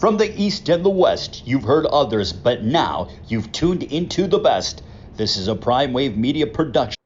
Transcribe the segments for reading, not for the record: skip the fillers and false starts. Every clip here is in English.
From the East and the West, you've heard others, but now you've tuned into the best. This is a PrimeWave Media production.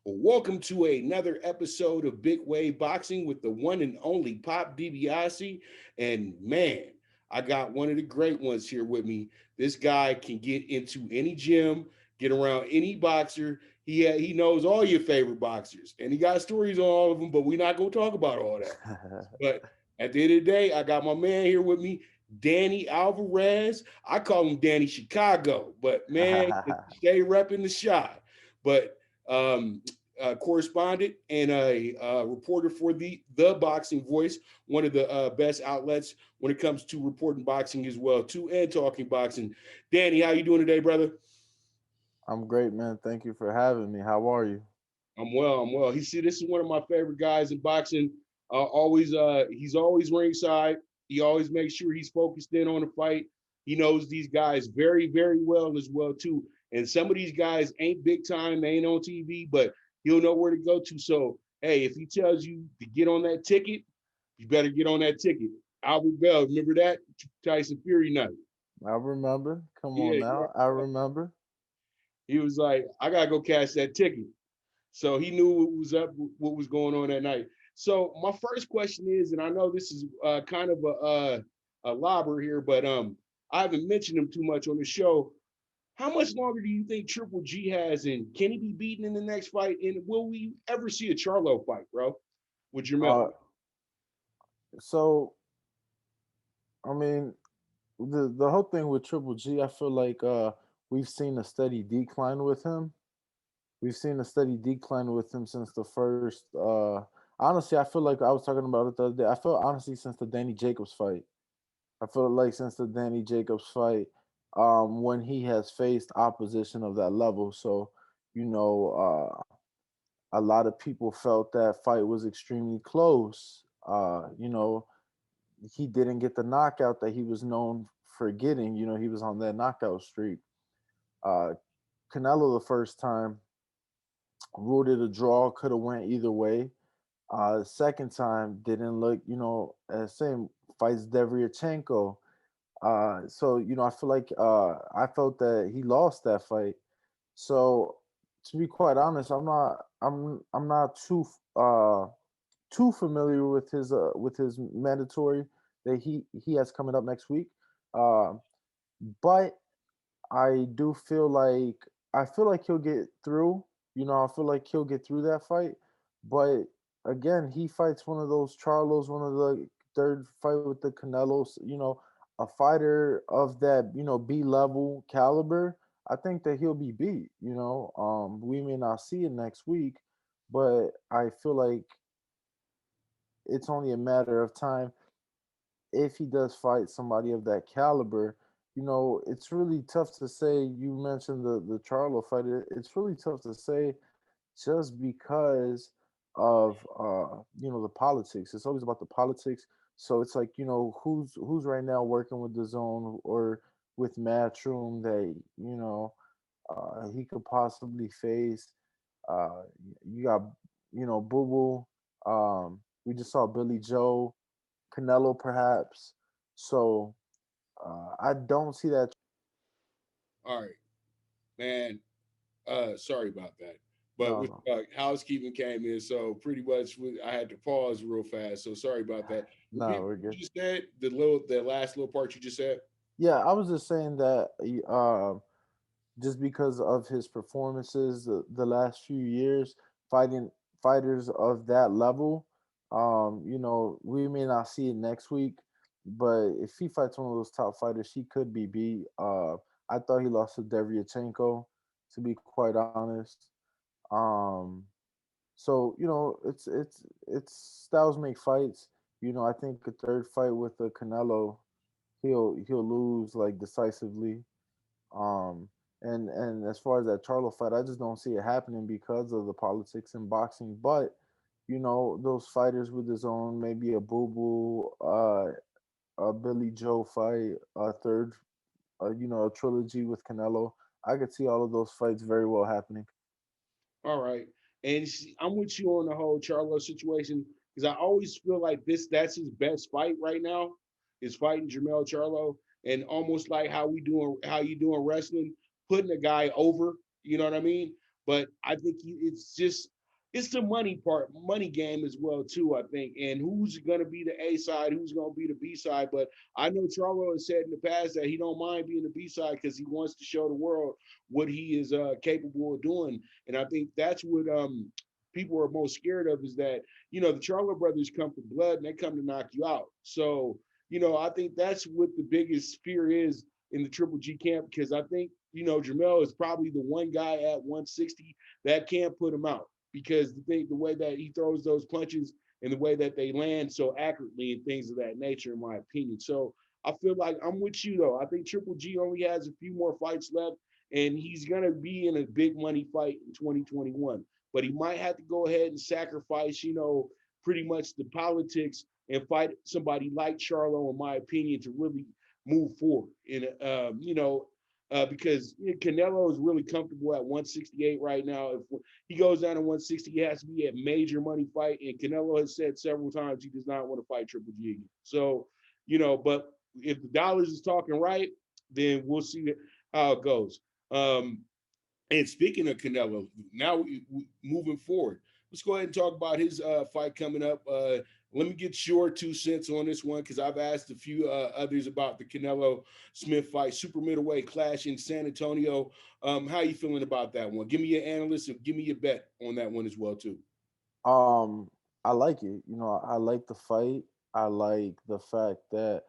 Welcome to another episode of Big Wave Boxing with the one and only Pop Dibiase. And man, I got one of the great ones here with me. This guy can get into any gym, get around any boxer. He knows all your favorite boxers, and he got stories on all of them, but we're not going to talk about all that. But at the end of the day, I got my man here with me, Danny Alvarez. I call him Danny Chicago, but man, stay repping the shot. But correspondent and a reporter for the Boxing Voice, one of the best outlets when it comes to reporting boxing as well, too, and talking boxing. Danny, how you doing today, brother? I'm great, man. Thank you for having me. How are you? I'm well. I'm well. This is one of my favorite guys in boxing. He's always ringside. He always makes sure he's focused in on the fight. He knows these guys very, very well as well, too. And some of these guys ain't big time, they ain't on TV, but he'll know where to go to. So, hey, if he tells you to get on that ticket, you better get on that ticket. Albert Bell, remember that? Tyson Fury night. I remember. Come on Yeah, now. I remember. he was like, I gotta go cash that ticket. So he knew what was up, what was going on that night. So my first question is, and I know this is kind of a lobber here, but I haven't mentioned him too much on the show. How much longer do you think Triple G has, and can he be beaten in the next fight? And will we ever see a Charlo fight, bro, with Jamel? Uh, so I mean, the whole thing with Triple G, I feel like we've seen a steady decline with him. We've seen a steady decline with him since the first. Honestly, I feel like I was talking about it the other day. I feel honestly since the Danny Jacobs fight. I feel like since the Danny Jacobs fight, when he has faced opposition of that level. So, you know, a lot of people felt that fight was extremely close. He didn't get the knockout that he was known for getting. He was on that knockout streak. Uh, Canelo the first time ruled it a draw, could have went either way. Second time didn't look, same fights Devyachenko. I feel like I felt that he lost that fight. So to be quite honest, I'm not too familiar with his mandatory that he has coming up next week. Uh, but I feel like he'll get through. I feel like he'll get through that fight. But again, he fights one of those Charlos, one of the third fight with the Canelos. A fighter of that B level caliber. I think that he'll be beat. We may not see it next week, but I feel like it's only a matter of time if he does fight somebody of that caliber. It's really tough to say. You mentioned the Charlo fight. It's really tough to say just because of the politics. It's always about the politics. So it's like who's right now working with the zone or with Matchroom that he could possibly face. Uh, you got Boo Boo. We just saw Billy Joe, Canelo perhaps. So I don't see that. All right, man. Sorry about that. But No, with no, housekeeping came in, so pretty much I had to pause real fast. So sorry about that. no, Repeat we're what good. you just said, the last little part you just said. Yeah, I was just saying that just because of his performances the last few years, fighting fighters of that level, we may not see it next week, but if he fights one of those top fighters, he could be beat. I thought he lost to Devyachenko, to be quite honest. Um, so it's styles make fights. I think a third fight with the Canelo, he'll lose like decisively. Um, and as far as that Charlo fight, I just don't see it happening because of the politics in boxing. But you know, those fighters with his own, maybe a Boo Boo, a Billy Joe fight, a third, you know, a trilogy with Canelo. I could see all of those fights very well happening. All right. And I'm with you on the whole Charlo situation because I always feel like that's his best fight right now is fighting Jermell Charlo. And almost like how you doing wrestling, putting a guy over, you know what I mean? But I think it's the money part, money game as well too, I think. And who's gonna be the A side, who's gonna be the B side. But I know Charlo has said in the past that he don't mind being the B side because he wants to show the world what he is capable of doing. And I think that's what people are most scared of is that, the Charlo brothers come for blood and they come to knock you out. So, I think that's what the biggest fear is in the Triple G camp because I think, Jermell is probably the one guy at 160 that can't put him out because the way that he throws those punches and the way that they land so accurately and things of that nature, in my opinion. So I feel like I'm with you though. I think Triple G only has a few more fights left and he's going to be in a big money fight in 2021. But he might have to go ahead and sacrifice, pretty much the politics and fight somebody like Charlo, in my opinion, to really move forward. And, because Canelo is really comfortable at 168 right now. If he goes down to 160, he has to be a major money fight. And Canelo has said several times he does not want to fight Triple G again. So, but if the dollars is talking right, then we'll see how it goes. Um, and speaking of Canelo, now moving forward, let's go ahead and talk about his fight coming up. Let me get your 2 cents on this one because I've asked a few others about the Canelo Smith fight, super middleweight clash in San Antonio. How you feeling about that one? Give me your analyst and give me your bet on that one as well too. Um, I like it. You know, I like the fight. I like the fact that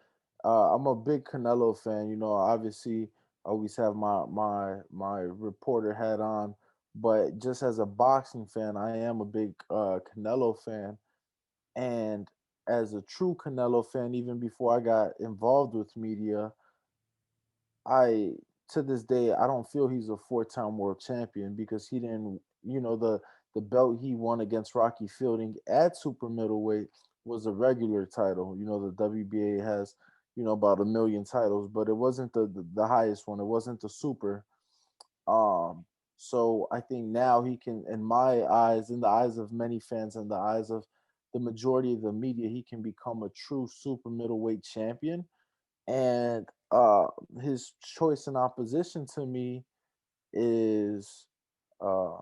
I'm a big Canelo fan. You know, obviously, I always have my reporter hat on, but just as a boxing fan, I am a big Canelo fan. And as a true Canelo fan, even before I got involved with media, I to this day I don't feel he's a four-time world champion because he didn't, the belt he won against Rocky Fielding at super middleweight was a regular title. You know, the WBA has, about a million titles, but it wasn't the highest one. It wasn't the super. Um so I think now he can, in my eyes, in the eyes of many fans, in the eyes of the majority of the media, he can become a true super middleweight champion. And his choice in opposition to me is uh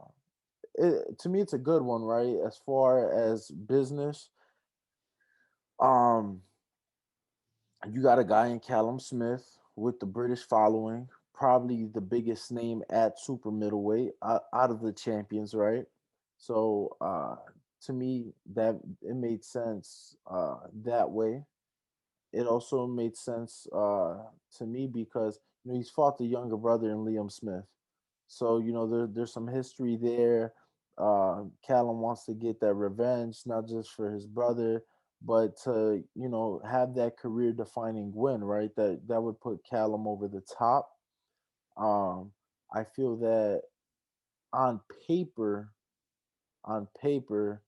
to me it's a good one, right? As far as business, um you got a guy in Callum Smith with the British following, probably the biggest name at super middleweight out of the champions, right? So to me that it made sense that way. It also made sense to me because, he's fought the younger brother in Liam Smith, so there's some history there. Callum wants to get that revenge, not just for his brother, but to have that career defining win, right? That would put Callum over the top. Um, I feel that on paper, on paper,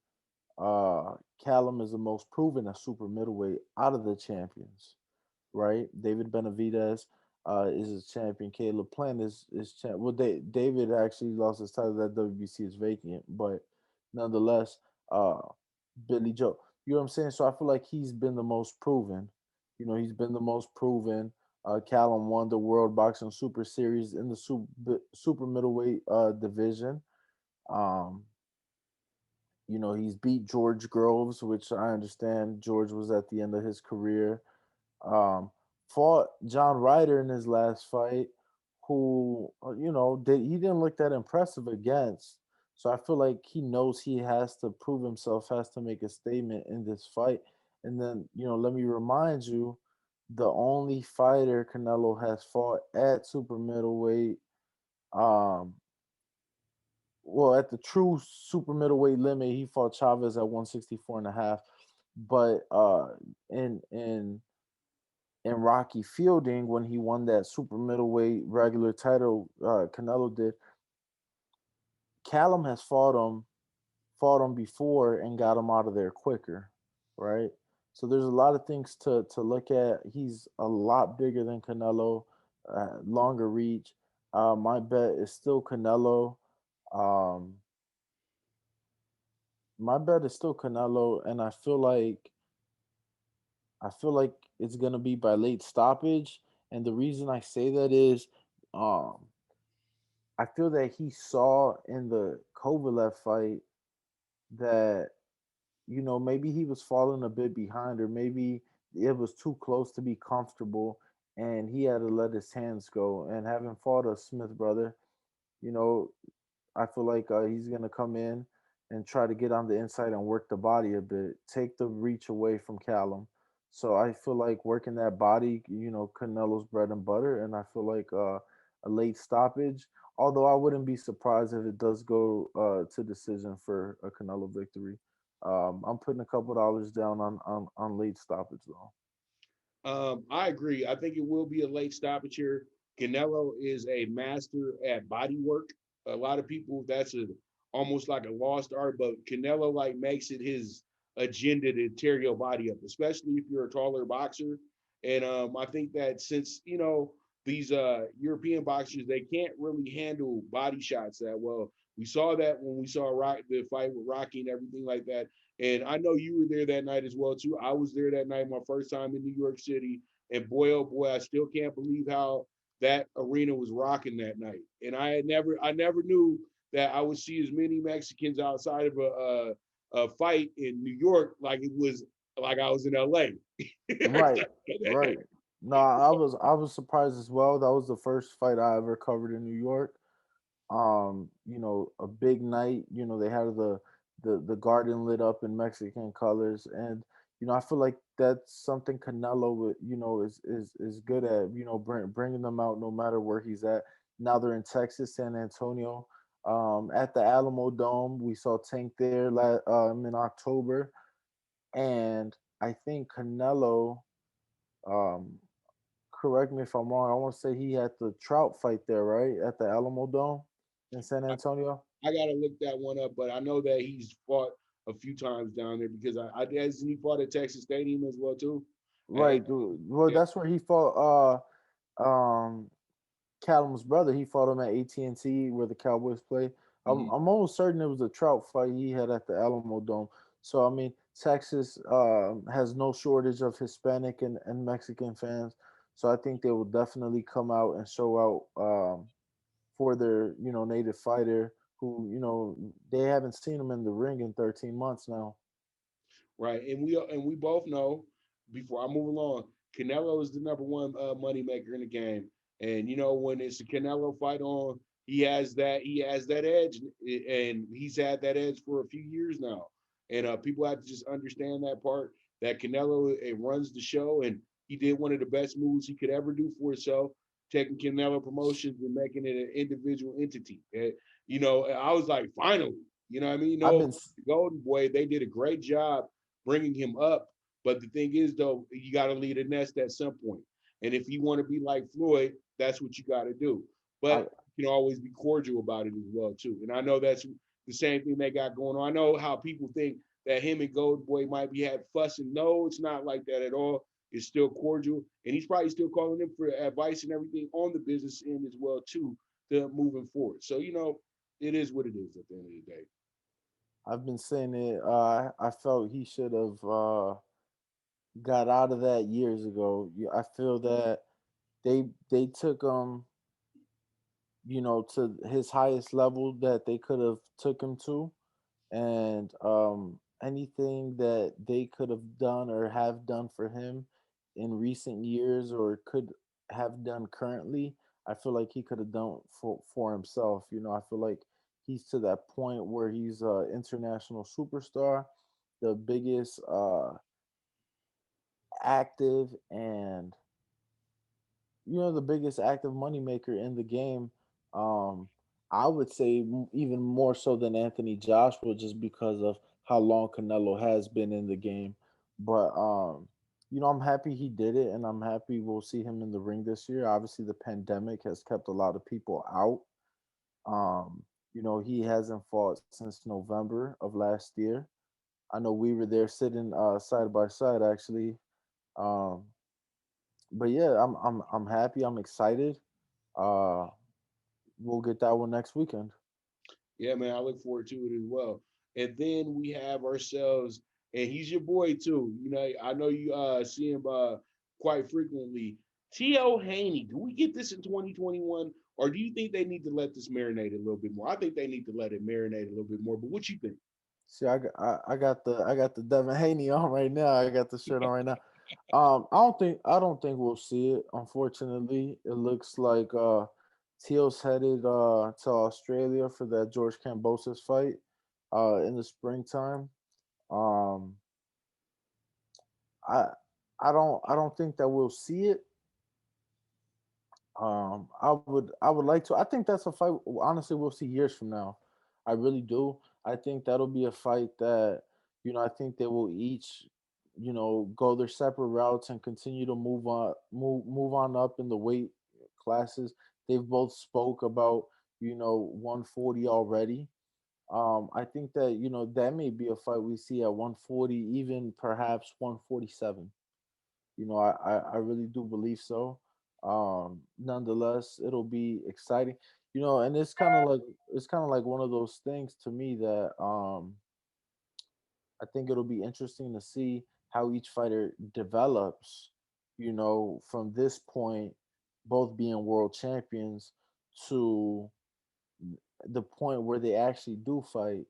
Callum is the most proven at super middleweight out of the champions, right? David Benavidez is his champion. Caleb Plant is champ. Well, David actually lost his title that WBC is vacant, but nonetheless, uh, Billy Joe. You know what I'm saying? So I feel like he's been the most proven. He's been the most proven. Callum won the World Boxing Super Series in the super middleweight division. Um, he's beat George Groves, which I understand George was at the end of his career. Um, Fought John Ryder in his last fight, who he didn't look that impressive against. So I feel like he knows he has to prove himself, has to make a statement in this fight. And then let me remind you, the only fighter Canelo has fought at super middleweight, um, well, at the true super middleweight limit, he fought Chavez at 164 and a half. But in Rocky Fielding, when he won that super middleweight regular title, Canelo did. Callum has fought him fought him before and got him out of there quicker, right? So there's a lot of things to look at. He's a lot bigger than Canelo, longer reach. My bet is still Canelo. Um, my bet is still Canelo, and I feel like it's gonna be by late stoppage. And the reason I say that is, um, I feel that he saw in the Kovalev fight that, maybe he was falling a bit behind, or maybe it was too close to be comfortable, and he had to let his hands go. And having fought a Smith brother, you know, I feel like he's gonna come in and try to get on the inside and work the body a bit, take the reach away from Callum. So I feel like working that body, Canelo's bread and butter, and I feel like a late stoppage. Although I wouldn't be surprised if it does go to decision for a Canelo victory. I'm putting a couple dollars down on late stoppage though. I agree. I think it will be a late stoppage here. Canelo is a master at body work. A lot of people, that's a almost like a lost art, but Canelo like makes it his agenda to tear your body up, especially if you're a taller boxer. And I think that since these European boxers, they can't really handle body shots that well. We saw that when we saw the fight with Rocky and everything like that. And I know you were there that night as well too. I was there that night, my first time in New York City, and boy oh boy, I still can't believe how that arena was rocking that night. And I never knew that I would see as many Mexicans outside of a fight in New York like it was like I was in LA. Right, right. No, I was surprised as well. That was the first fight I ever covered in New York. A big night. They had the garden lit up in Mexican colors, and I feel like that's something Canelo is good at. Bringing them out no matter where he's at. Now they're in Texas, San Antonio, at the Alamo Dome. We saw Tank there in October, and I think Canelo. Um, Correct me if I'm wrong. I want to say he had the Trout fight there, right, at the Alamo Dome in San I, Antonio. I gotta look that one up, but I know that he's fought a few times down there because I guess he fought at Texas Stadium as well too. And Right. Well, yeah, that's where he fought Callum's brother. He fought him at AT&T where the Cowboys play. I'm mhm. I'm almost certain it was a Trout fight he had at the Alamo Dome. So I mean, Texas has no shortage of Hispanic and Mexican fans. So I think they will definitely come out and show out for their native fighter who they haven't seen him in the ring in 13 months now. Right, and we both know. Before I move along, Canelo is the number one money maker in the game, and when it's a Canelo fight on, he has that edge, and he's had that edge for a few years now, and people have to just understand that part that Canelo it runs the show, and he did one of the best moves he could ever do for himself, taking Canelo Promotions and making it an individual entity. I was like, finally, you know what I mean? I've been Golden Boy, they did a great job bringing him up. But the thing is, though, you got to lead a nest at some point. And if you want to be like Floyd, that's what you got to do. I, But you can always be cordial about it as well, too. And I know that's the same thing they got going on. I know how people think that him and Golden Boy might be had fussing. No, it's not like that at all. It's still cordial, and he's probably still calling them for advice and everything on the business end as well too, to moving forward. So it is what it is at the end of the day. I've been saying it. I felt he should have got out of that years ago. I feel that they took him, to his highest level that they could have took him to, and anything that they could have done or have done for him in recent years or could have done currently, I feel like he could have done for himself. I feel like he's to that point where he's a international superstar, the biggest active and the biggest active moneymaker in the game. Um, I would say even more so than Anthony Joshua, just because of how long Canelo has been in the game. But I'm happy he did it, and I'm happy we'll see him in the ring this year. Obviously, the pandemic has kept a lot of people out. Um, He hasn't fought since November of last year. I know we were there sitting side by side actually. Um, but yeah, I'm happy. I'm excited. Uh, we'll get that one next weekend. Yeah, man, I look forward to it as well. And then we have ourselves, and he's your boy too. You know, I know you see him quite frequently. T.O. Haney, do we get this in 2021, or do you think they need to let this marinate a little bit more? I think they need to let it marinate a little bit more. But what you think? See, I got the Devin Haney on right now. I got the shirt on right now. I don't think we'll see it. Unfortunately, it looks like Teal's headed to Australia for that George Kambosos fight in the springtime. Um, I I don't think that we'll see it. I would like to. I think that's a fight. Honestly, we'll see years from now. I really do. I think that'll be a fight that I think they will each go their separate routes and continue to move on up in the weight classes. They've both spoke about 140 already. I think that that may be a fight we see at 140, even perhaps 147. I really do believe so. Nonetheless, it'll be exciting. And it's kind of like one of those things to me that I think it'll be interesting to see how each fighter develops. From this point, both being world champions to the point where they actually do fight,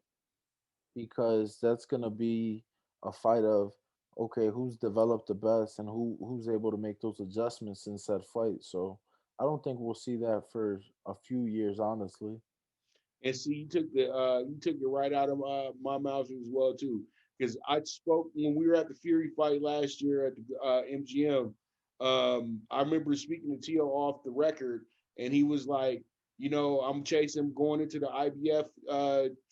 because that's gonna be a fight of, okay, who's developed the best and who's able to make those adjustments in said fight. So I don't think we'll see that for a few years, honestly. And see, you took it right out of my mouth as well too, because I spoke when we were at the Fury fight last year at the MGM. I remember speaking to Tio off the record, and he was like, I'm chasing going into the IBF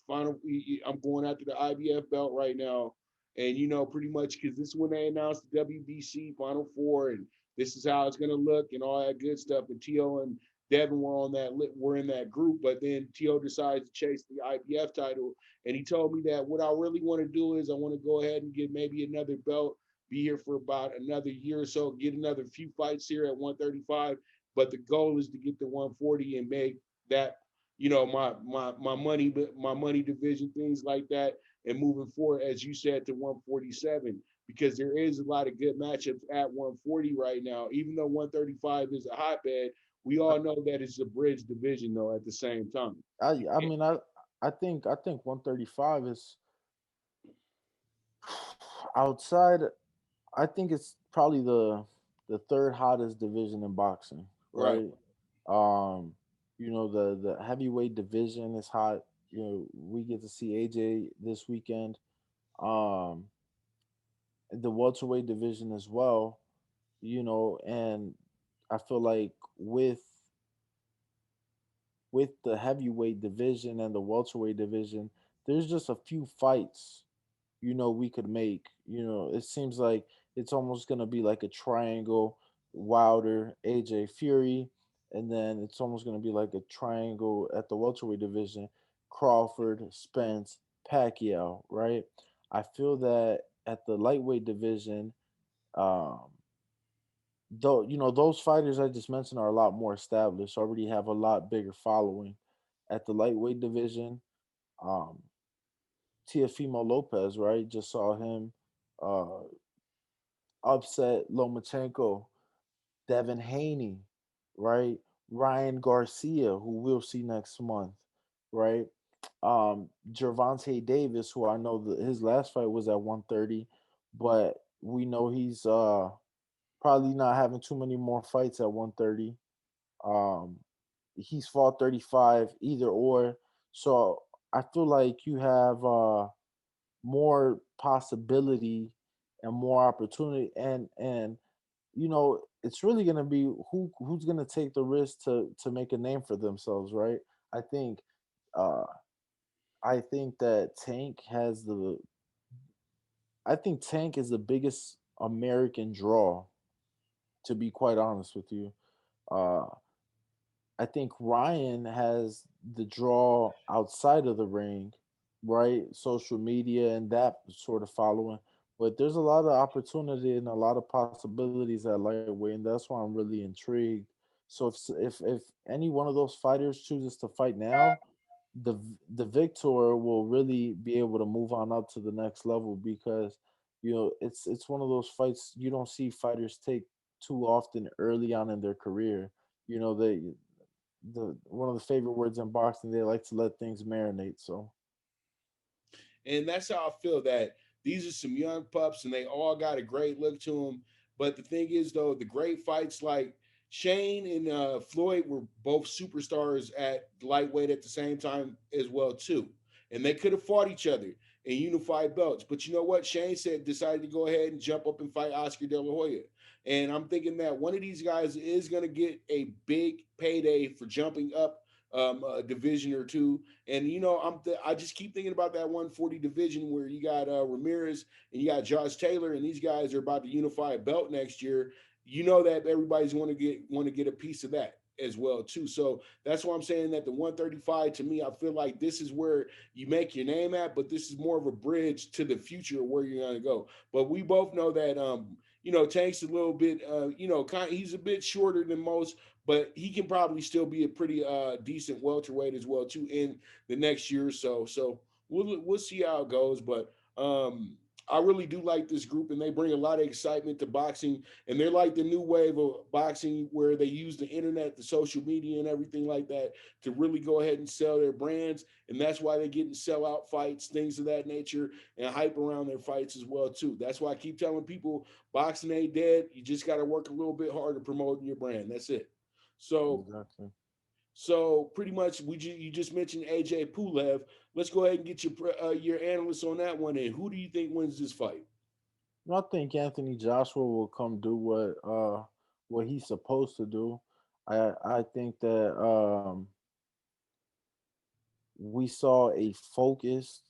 final. I'm going after the IBF belt right now, and pretty much because this is when they announced the WBC Final Four, and this is how it's gonna look and all that good stuff. And Tio and Devin were in that group, but then T.O. decided to chase the IBF title, and he told me that what I really want to do is I want to go ahead and get maybe another belt, be here for about another year or so, get another few fights here at 135, but the goal is to get to 140 and make that my money division, things like that, and moving forward, as you said, to 147, because there is a lot of good matchups at 140 right now. Even though 135 is a hotbed, we all know that it's a bridge division though at the same time. I mean I think 135 is outside. I think it's probably the third hottest division in boxing, Right. right? Um, the heavyweight division is hot. We get to see AJ this weekend. Um, the welterweight division as well. And I feel like with the heavyweight division and the welterweight division, there's just a few fights we could make. It seems like it's almost gonna be like a triangle: Wilder, AJ, Fury, and then it's almost gonna be like a triangle at the welterweight division: Crawford, Spence, Pacquiao. Right? I feel that at the lightweight division, um, though those fighters I just mentioned are a lot more established, already have a lot bigger following. At the lightweight division, um, Teofimo Lopez, right? Just saw him uh, upset Lomachenko, Devin Haney, right? Ryan Garcia, who we'll see next month, right? Gervonta Davis, who I know that his last fight was at 130, but we know he's probably not having too many more fights at 130. Um, he's fought 35 either or. So I feel like you have more possibility and more opportunity, and it's really going to be who's going to take the risk to make a name for themselves, right? i think uh I think that Tank is the biggest American draw, to be quite honest with you. uh I think Ryan has the draw outside of the ring, right? Social media and that sort of following. But there's a lot of opportunity and a lot of possibilities at lightweight, and that's why I'm really intrigued. So if any one of those fighters chooses to fight now, the victor will really be able to move on up to the next level, because it's one of those fights you don't see fighters take too often early on in their career. They the one of the favorite words in boxing, they like to let things marinate. So And that's how I feel, that these are some young pups and they all got a great look to them. But the thing is, though, the great fights like Shane and Floyd were both superstars at lightweight at the same time as well too, and they could have fought each other in unified belts. But you know what? Shane said decided to go ahead and jump up and fight Oscar De La Hoya. And I'm thinking that one of these guys is going to get a big payday for jumping up a division or two. And I just keep thinking about that 140 division where you got Ramirez and you got Josh Taylor, and these guys are about to unify a belt next year. You know that everybody's want to get a piece of that as well too. So that's why I'm saying that the 135, to me, I feel like this is where you make your name at, but this is more of a bridge to the future of where you're going to go. But we both know that Tank's a little bit he's a bit shorter than most, but he can probably still be a pretty decent welterweight as well too in the next year or so. So we'll see how it goes. But I really do like this group, and they bring a lot of excitement to boxing. And they're like the new wave of boxing, where they use the internet, the social media, and everything like that to really go ahead and sell their brands. And that's why they get in sellout fights, things of that nature, and hype around their fights as well too. That's why I keep telling people boxing ain't dead. You just got to work a little bit harder promoting your brand. That's it. So exactly. so pretty much, you just mentioned AJ Pulev. Let's go ahead and get your analysts on that one. And who do you think wins this fight? I think Anthony Joshua will come do what he's supposed to do. I think that we saw a focused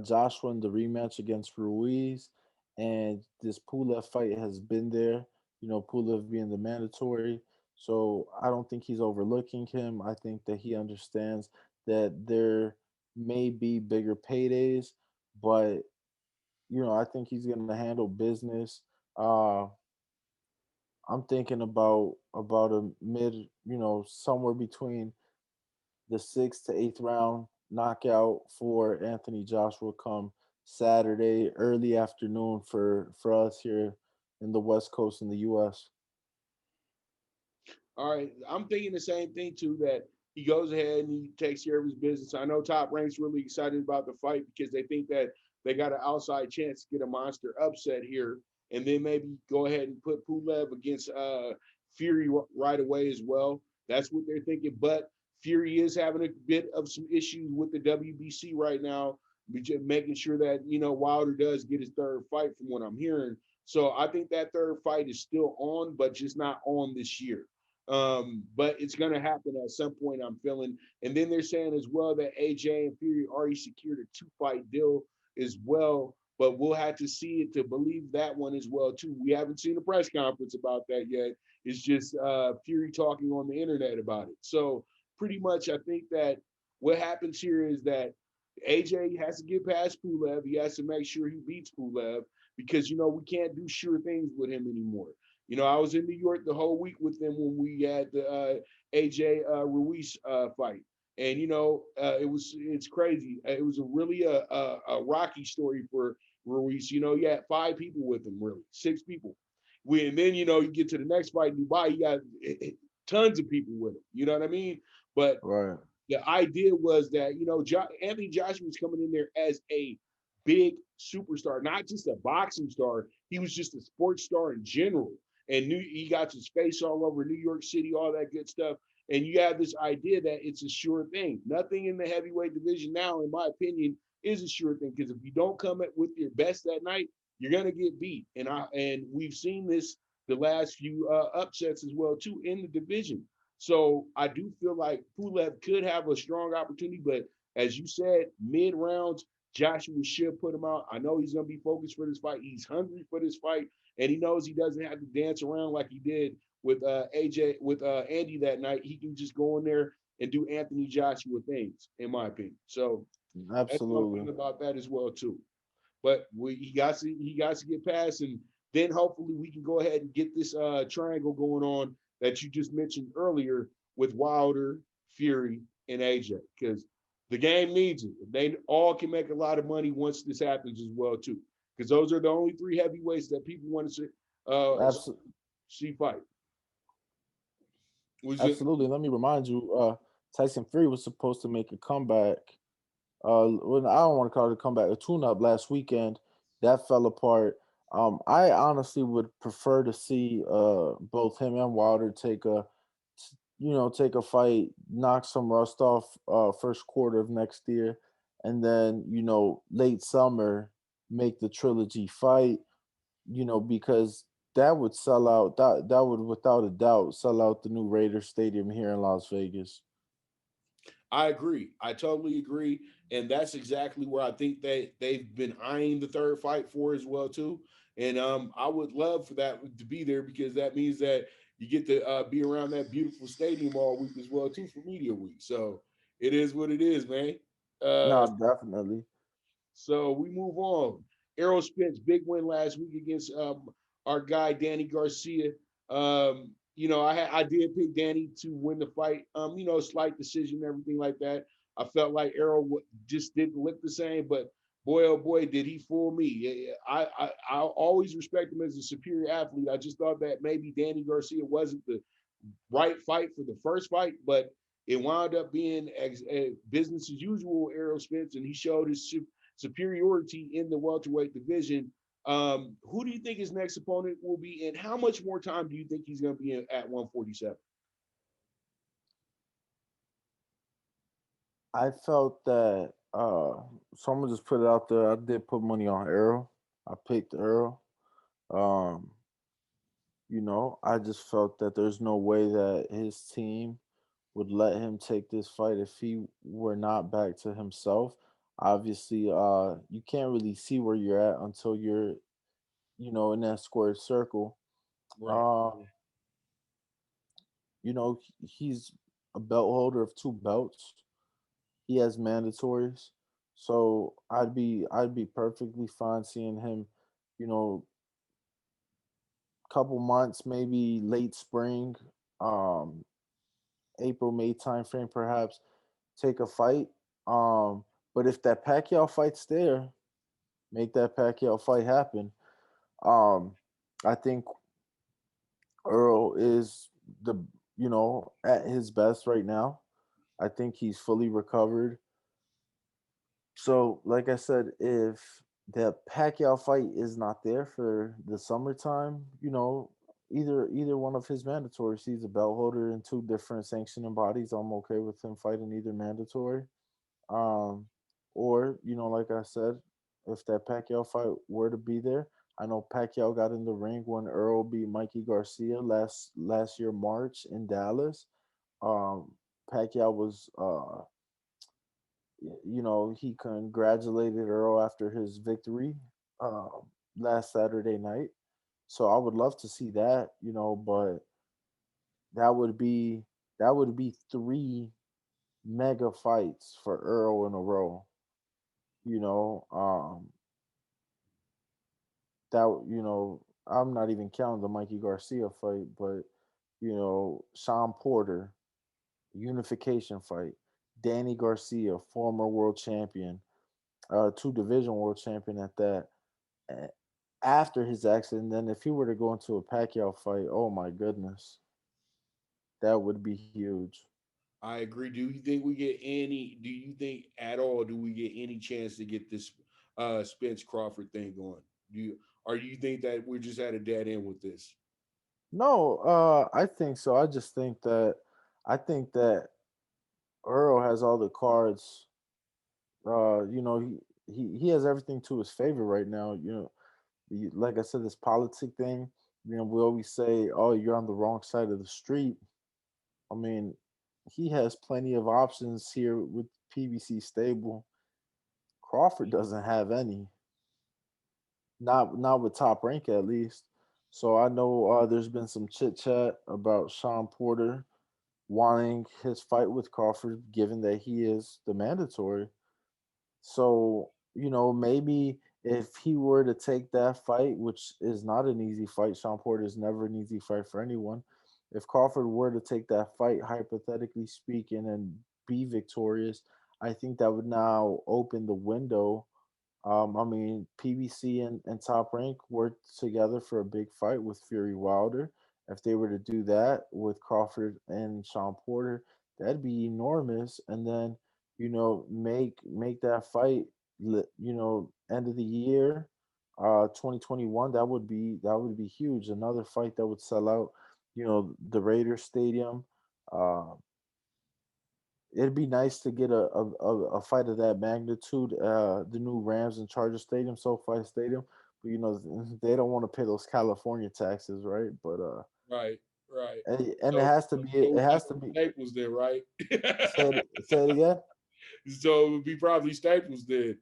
Joshua in the rematch against Ruiz, and this Pulev fight has been there. Pulev being the mandatory, so I don't think he's overlooking him. I think that he understands that there may be bigger paydays, but I think he's going to handle business. Uh, I'm thinking about a mid, somewhere between the sixth to eighth round knockout for Anthony Joshua come Saturday, early afternoon for us here in the West Coast in the US. All right, I'm thinking the same thing too. That he goes ahead and he takes care of his business. I know Top Rank's really excited about the fight because they think that they got an outside chance to get a monster upset here, and then maybe go ahead and put Pulev against Fury right away as well. That's what they're thinking. But Fury is having a bit of some issues with the WBC right now, making sure that Wilder does get his third fight, from what I'm hearing. So I think that third fight is still on, but just not on this year. But it's going to happen at some point, I'm feeling. And then they're saying as well that AJ and Fury already secured a 2-fight deal as well. But we'll have to see it to believe that one as well too. We haven't seen a press conference about that yet. It's just Fury talking on the internet about it. So pretty much, I think that what happens here is that AJ has to get past Pulev. He has to make sure he beats Pulev, because we can't do sure things with him anymore. I was in New York the whole week with them when we had the AJ Ruiz fight, and it's crazy. It was a rocky story for Ruiz. He had 5 people with him, really 6 people. And then you get to the next fight in Dubai, you got tons of people with him. You know what I mean? But Right. the idea was that Anthony Joshua was coming in there as a big superstar, not just a boxing star. He was just a sports star in general, and he got his face all over New York City, all that good stuff. And you have this idea that it's a sure thing. Nothing in the heavyweight division now, in my opinion, is a sure thing, because if you don't come with your best that night, you're gonna get beat. And we've seen this the last few upsets as well too in the division. So I do feel like Pulev could have a strong opportunity, but as you said, mid rounds, Joshua should put him out. I know he's going to be focused for this fight. He's hungry for this fight, and he knows he doesn't have to dance around like he did with AJ with Andy that night, he can just go in there and do Anthony Joshua things, in my opinion. So that's my Absolutely. feeling about that as well too. But he got to get past, and then hopefully we can go ahead and get this triangle going on that you just mentioned earlier with Wilder, Fury, and AJ, because the game needs it. They all can make a lot of money once this happens as well too, because those are the only three heavyweights that people want to Absolutely. see fight. Was it? Absolutely. Let me remind you, Tyson Fury was supposed to make a comeback. Well, I don't want to call it a comeback, a tune-up last weekend. That fell apart. I honestly would prefer to see both him and Wilder take a fight, knock some rust off first quarter of next year, and then late summer make the trilogy fight. Because that would sell out. That would without a doubt sell out the new Raiders Stadium here in Las Vegas. I agree. I totally agree, and that's exactly where I think they've been eyeing the third fight for as well too. And I would love for that to be there, because that means that you get to be around that beautiful stadium all week as well too for media week. So it is what it is, man. Uh, No, definitely. so we move on. Errol Spence, big win last week against our guy Danny Garcia. I did pick Danny to win the fight. Slight decision, everything like that. I felt like Errol just didn't look the same, but boy, oh boy, did he fool me. I always respect him as a superior athlete. I just thought that maybe Danny Garcia wasn't the right fight for the first fight, but it wound up being business as usual, Errol Spence, and he showed his superiority in the welterweight division. Who do you think his next opponent will be, and how much more time do you think he's going to be at 147? I felt that. So I'm gonna just put it out there. I did put money on Earl. I picked Earl. Um, I just felt that there's no way that his team would let him take this fight if he were not back to himself. Obviously, you can't really see where you're at until you're, in that squared circle. Right. Um, he's a belt holder of two belts. He has mandatories. So I'd be perfectly fine seeing him, you know, couple months, maybe late spring, um, April, May timeframe perhaps, take a fight. Um, but if that Pacquiao fight's there, make that Pacquiao fight happen. Um, I think Earl is at his best right now. I think he's fully recovered. So, like I said, if the Pacquiao fight is not there for the summertime, either one of his mandatories, he's a belt holder in two different sanctioning bodies. I'm okay with him fighting either mandatory. Um, or like I said, if that Pacquiao fight were to be there, I know Pacquiao got in the ring when Earl beat Mikey Garcia last year March in Dallas. Um, Pacquiao was he congratulated Earl after his victory last Saturday night. So I would love to see that, but that would be that would be three mega fights for Earl in a row. You know, I'm not even counting the Mikey Garcia fight, but Sean Porter unification fight, Danny Garcia, former world champion, two division world champion at that. a- After his accident, then if he were to go into a Pacquiao fight, oh my goodness, that would be huge. I agree. Do you think at all do we get any chance to get this Spence Crawford thing going? Do you think that we're just at a dead end with this? No, I think so. I think that Earl has all the cards. He has everything to his favor right now. Like I said, this politic thing. We always say, "Oh, you're on the wrong side of the street." I mean, he has plenty of options here with PBC stable. Crawford doesn't have any. Not with top rank at least. So I know there's been some chit chat about Sean Porter wanting his fight with Crawford, given that he is the mandatory. So, maybe if he were to take that fight, which is not an easy fight, Sean Porter is never an easy fight for anyone. If Crawford were to take that fight, hypothetically speaking, and be victorious, I think that would now open the window. I mean, PBC and Top Rank worked together for a big fight with Fury Wilder. If they were to do that with Crawford and Sean Porter, that'd be enormous. And then, make that fight, end of the year, 2021. That would be huge. Another fight that would sell out, the Raiders Stadium. Uh, It'd be nice to get a fight of that magnitude. The new Rams and Chargers Stadium, SoFi Stadium, but they don't want to pay those California taxes, right? But Right, right. and it So, has to be so it we has got to be Staples there, right? say it again. So it would be probably Staples then.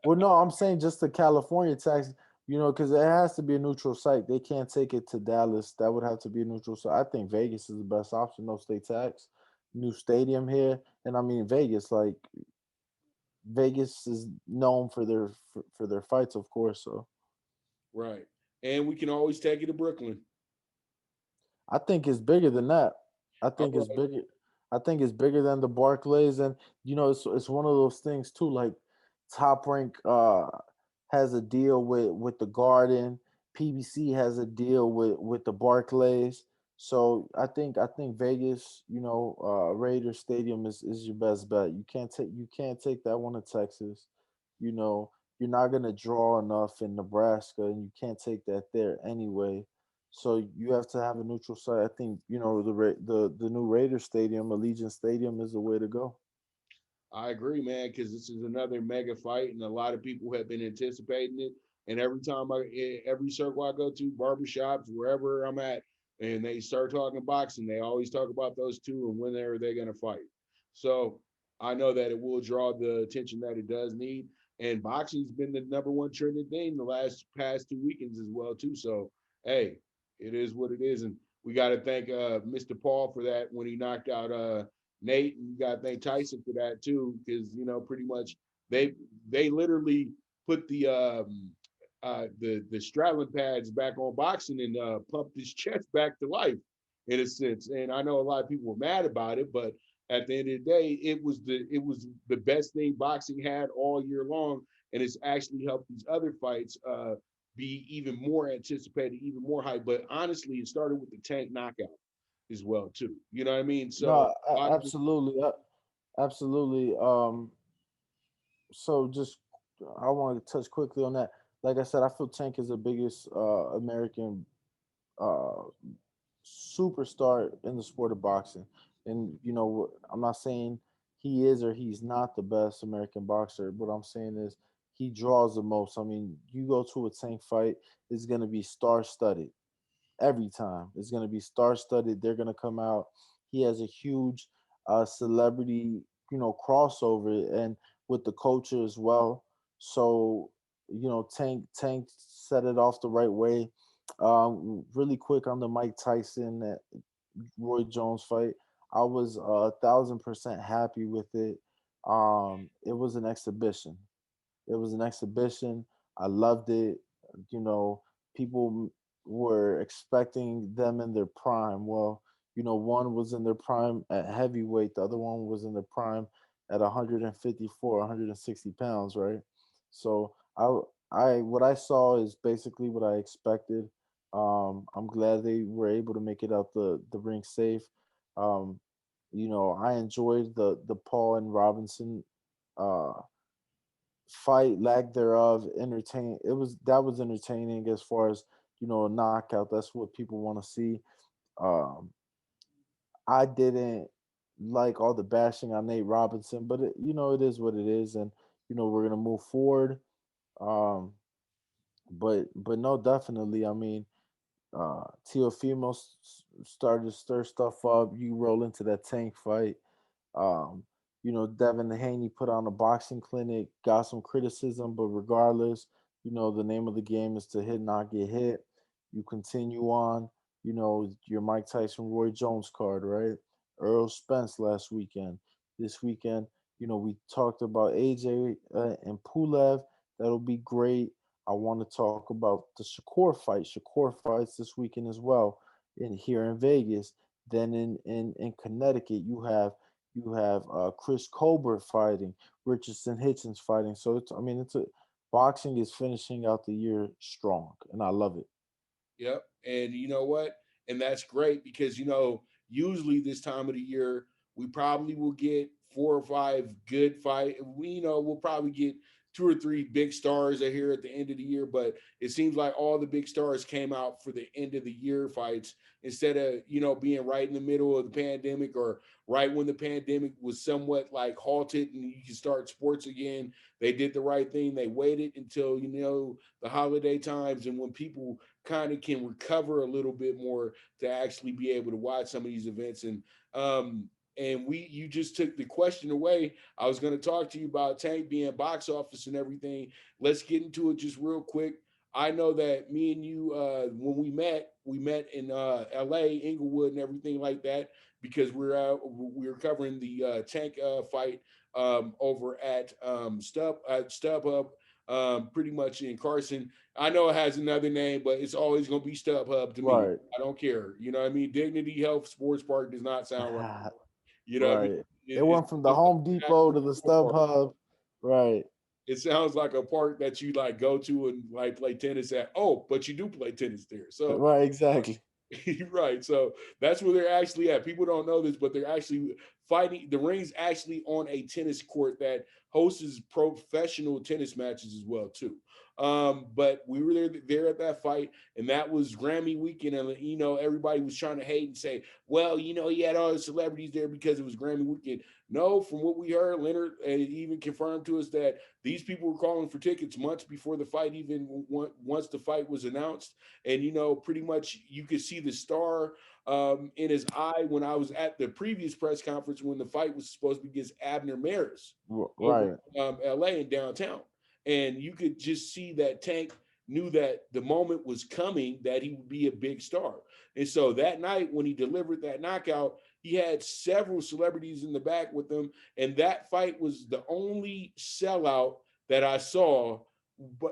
Well, no, I'm saying just the California tax, because it has to be a neutral site. They can't take it to Dallas. That would have to be a neutral site. I think Vegas is the best option. No state tax, new stadium here, and I mean Vegas. Like Vegas is known for their fights, of course. So Right. And we can always take it to Brooklyn. I think it's bigger than that. I All think it's right. bigger. I think it's bigger than the Barclays, and it's one of those things too. Like Top Rank has a deal with the Garden. PBC has a deal with the Barclays. So I think Vegas, Raiders Stadium is your best bet. You can't take that one to Texas. You know you're not gonna draw enough in Nebraska, and you can't take that there anyway. So you have to have a neutral site. I think the new Raiders Stadium, Allegiant Stadium, is the way to go. I agree, man, because this is another mega fight, and a lot of people have been anticipating it. And every circle I go to, barbershops, wherever I'm at, and they start talking boxing, they always talk about those two and when they're going to fight. So I know that it will draw the attention that it does need. And boxing's been the number one trending thing the last past 2 weekends as well too. So hey, it is what it is, and we got to thank Mr. Paul for that when he knocked out Nate, and you got to thank Tyson for that too, because pretty much they they literally put the straddling pads back on boxing and pumped his chest back to life in a sense. And I know a lot of people were mad about it, but at the end of the day, it was the best thing boxing had all year long, and it's actually helped these other fights be even more anticipated, even more hype. But honestly, it started with the Tank knockout as well too. You know what I mean? So No, a lot of the absolutely, absolutely. So just I want to touch quickly on that. Like I said, I feel Tank is the biggest American uh, superstar in the sport of boxing. And I'm not saying he is or he's not the best American boxer. What I'm saying is he draws the most. I mean, you go to a Tank fight, it's gonna be star studded every time. It's gonna be star studded. They're gonna come out. He has a huge celebrity, crossover and with the culture as well. So Tank set it off the right way. Really quick on the Mike Tyson Roy Jones fight. I was 1,000% happy with it. It was an exhibition. It was an exhibition. I loved it. You know, people were expecting them in their prime. Well, one was in their prime at heavyweight, the other one was in their prime at 154, 160 pounds, right? So what I saw is basically what I expected. I'm glad they were able to make it out the ring safe. Um, I enjoyed the Paul and Robinson uh fight, lack thereof, entertain. That was entertaining as far as a knockout. That's what people want to see. Um, I didn't like all the bashing on Nate Robinson, but it is what it is, and we're gonna move forward. Um, but no, definitely. I mean, Teofimo started to stir stuff up. You roll into that Tank fight. Um, Devin Haney put on a boxing clinic, got some criticism, but regardless, the name of the game is to hit, not get hit. You continue on, your Mike Tyson, Roy Jones card, right? Errol Spence last weekend. This weekend, we talked about AJ and Pulev. That'll be great. I want to talk about the Shakur fight. Shakur fights this weekend as well in here in Vegas. Then in Connecticut, you have Chris Colbert fighting, Richardson Hitchens fighting. So it's a boxing is finishing out the year strong, and I love it. Yep. And you know what? And that's great because, usually this time of the year, we probably will get 4 or 5 good fight. We'll probably get 2 or 3 big stars are here at the end of the year, but it seems like all the big stars came out for the end of the year fights instead of, being right in the middle of the pandemic or right when the pandemic was somewhat like halted and you can start sports again. They did the right thing. They waited until, the holiday times and when people kind of can recover a little bit more to actually be able to watch some of these events. And you just took the question away. I was going to talk to you about Tank being box office and everything. Let's get into it just real quick. I know that me and you, when we met in LA, Inglewood, and everything like that, because we were covering the Tank fight over at StubHub, pretty much in Carson. I know it has another name, but it's always going to be StubHub to me. Right. I don't care. You know what I mean? Dignity Health Sports Park does not sound right. You know what I mean? Right. It It went from the sounds like Home an Depot actual to the park. StubHub. Right. It sounds like a park that you like go to and like play tennis at. Oh, but you do play tennis there. So Right. Exactly. right. So that's where they're actually at. People don't know this, but they're actually fighting. The ring's actually on a tennis court that hosts professional tennis matches as well too. But we were there at that fight, and that was Grammy weekend, and everybody was trying to hate and say, well, he had all the celebrities there because it was Grammy weekend. No, from what we heard, Leonard even confirmed to us that these people were calling for tickets months before the fight, even once the fight was announced. And pretty much you could see the star in his eye when I was at the previous press conference when the fight was supposed to be against Abner Maris over Right. LA in downtown. And you could just see that Tank knew that the moment was coming that he would be a big star. And so that night when he delivered that knockout, he had several celebrities in the back with him. And that fight was the only sellout that I saw.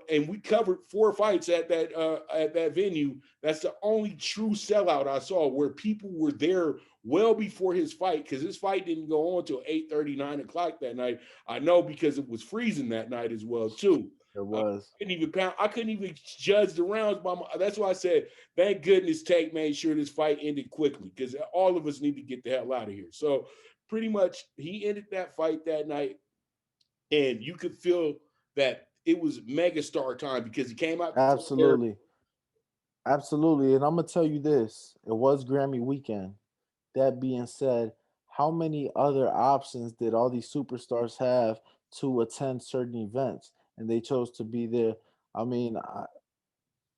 And we covered 4 fights at that venue. That's the only true sellout I saw where people were there well before his fight, because his fight didn't go on till 8:30, 9 o'clock that night. I know because it was freezing that night as well too. It I was. I couldn't even judge the rounds that's why I said, thank goodness Tank made sure this fight ended quickly because all of us need to get the hell out of here. So pretty much he ended that fight that night, and you could feel that it was megastar time because he came out there. Absolutely. Absolutely. And I'm gonna tell you this: it was Grammy weekend. That being said, how many other options did all these superstars have to attend certain events, and they chose to be there? I mean,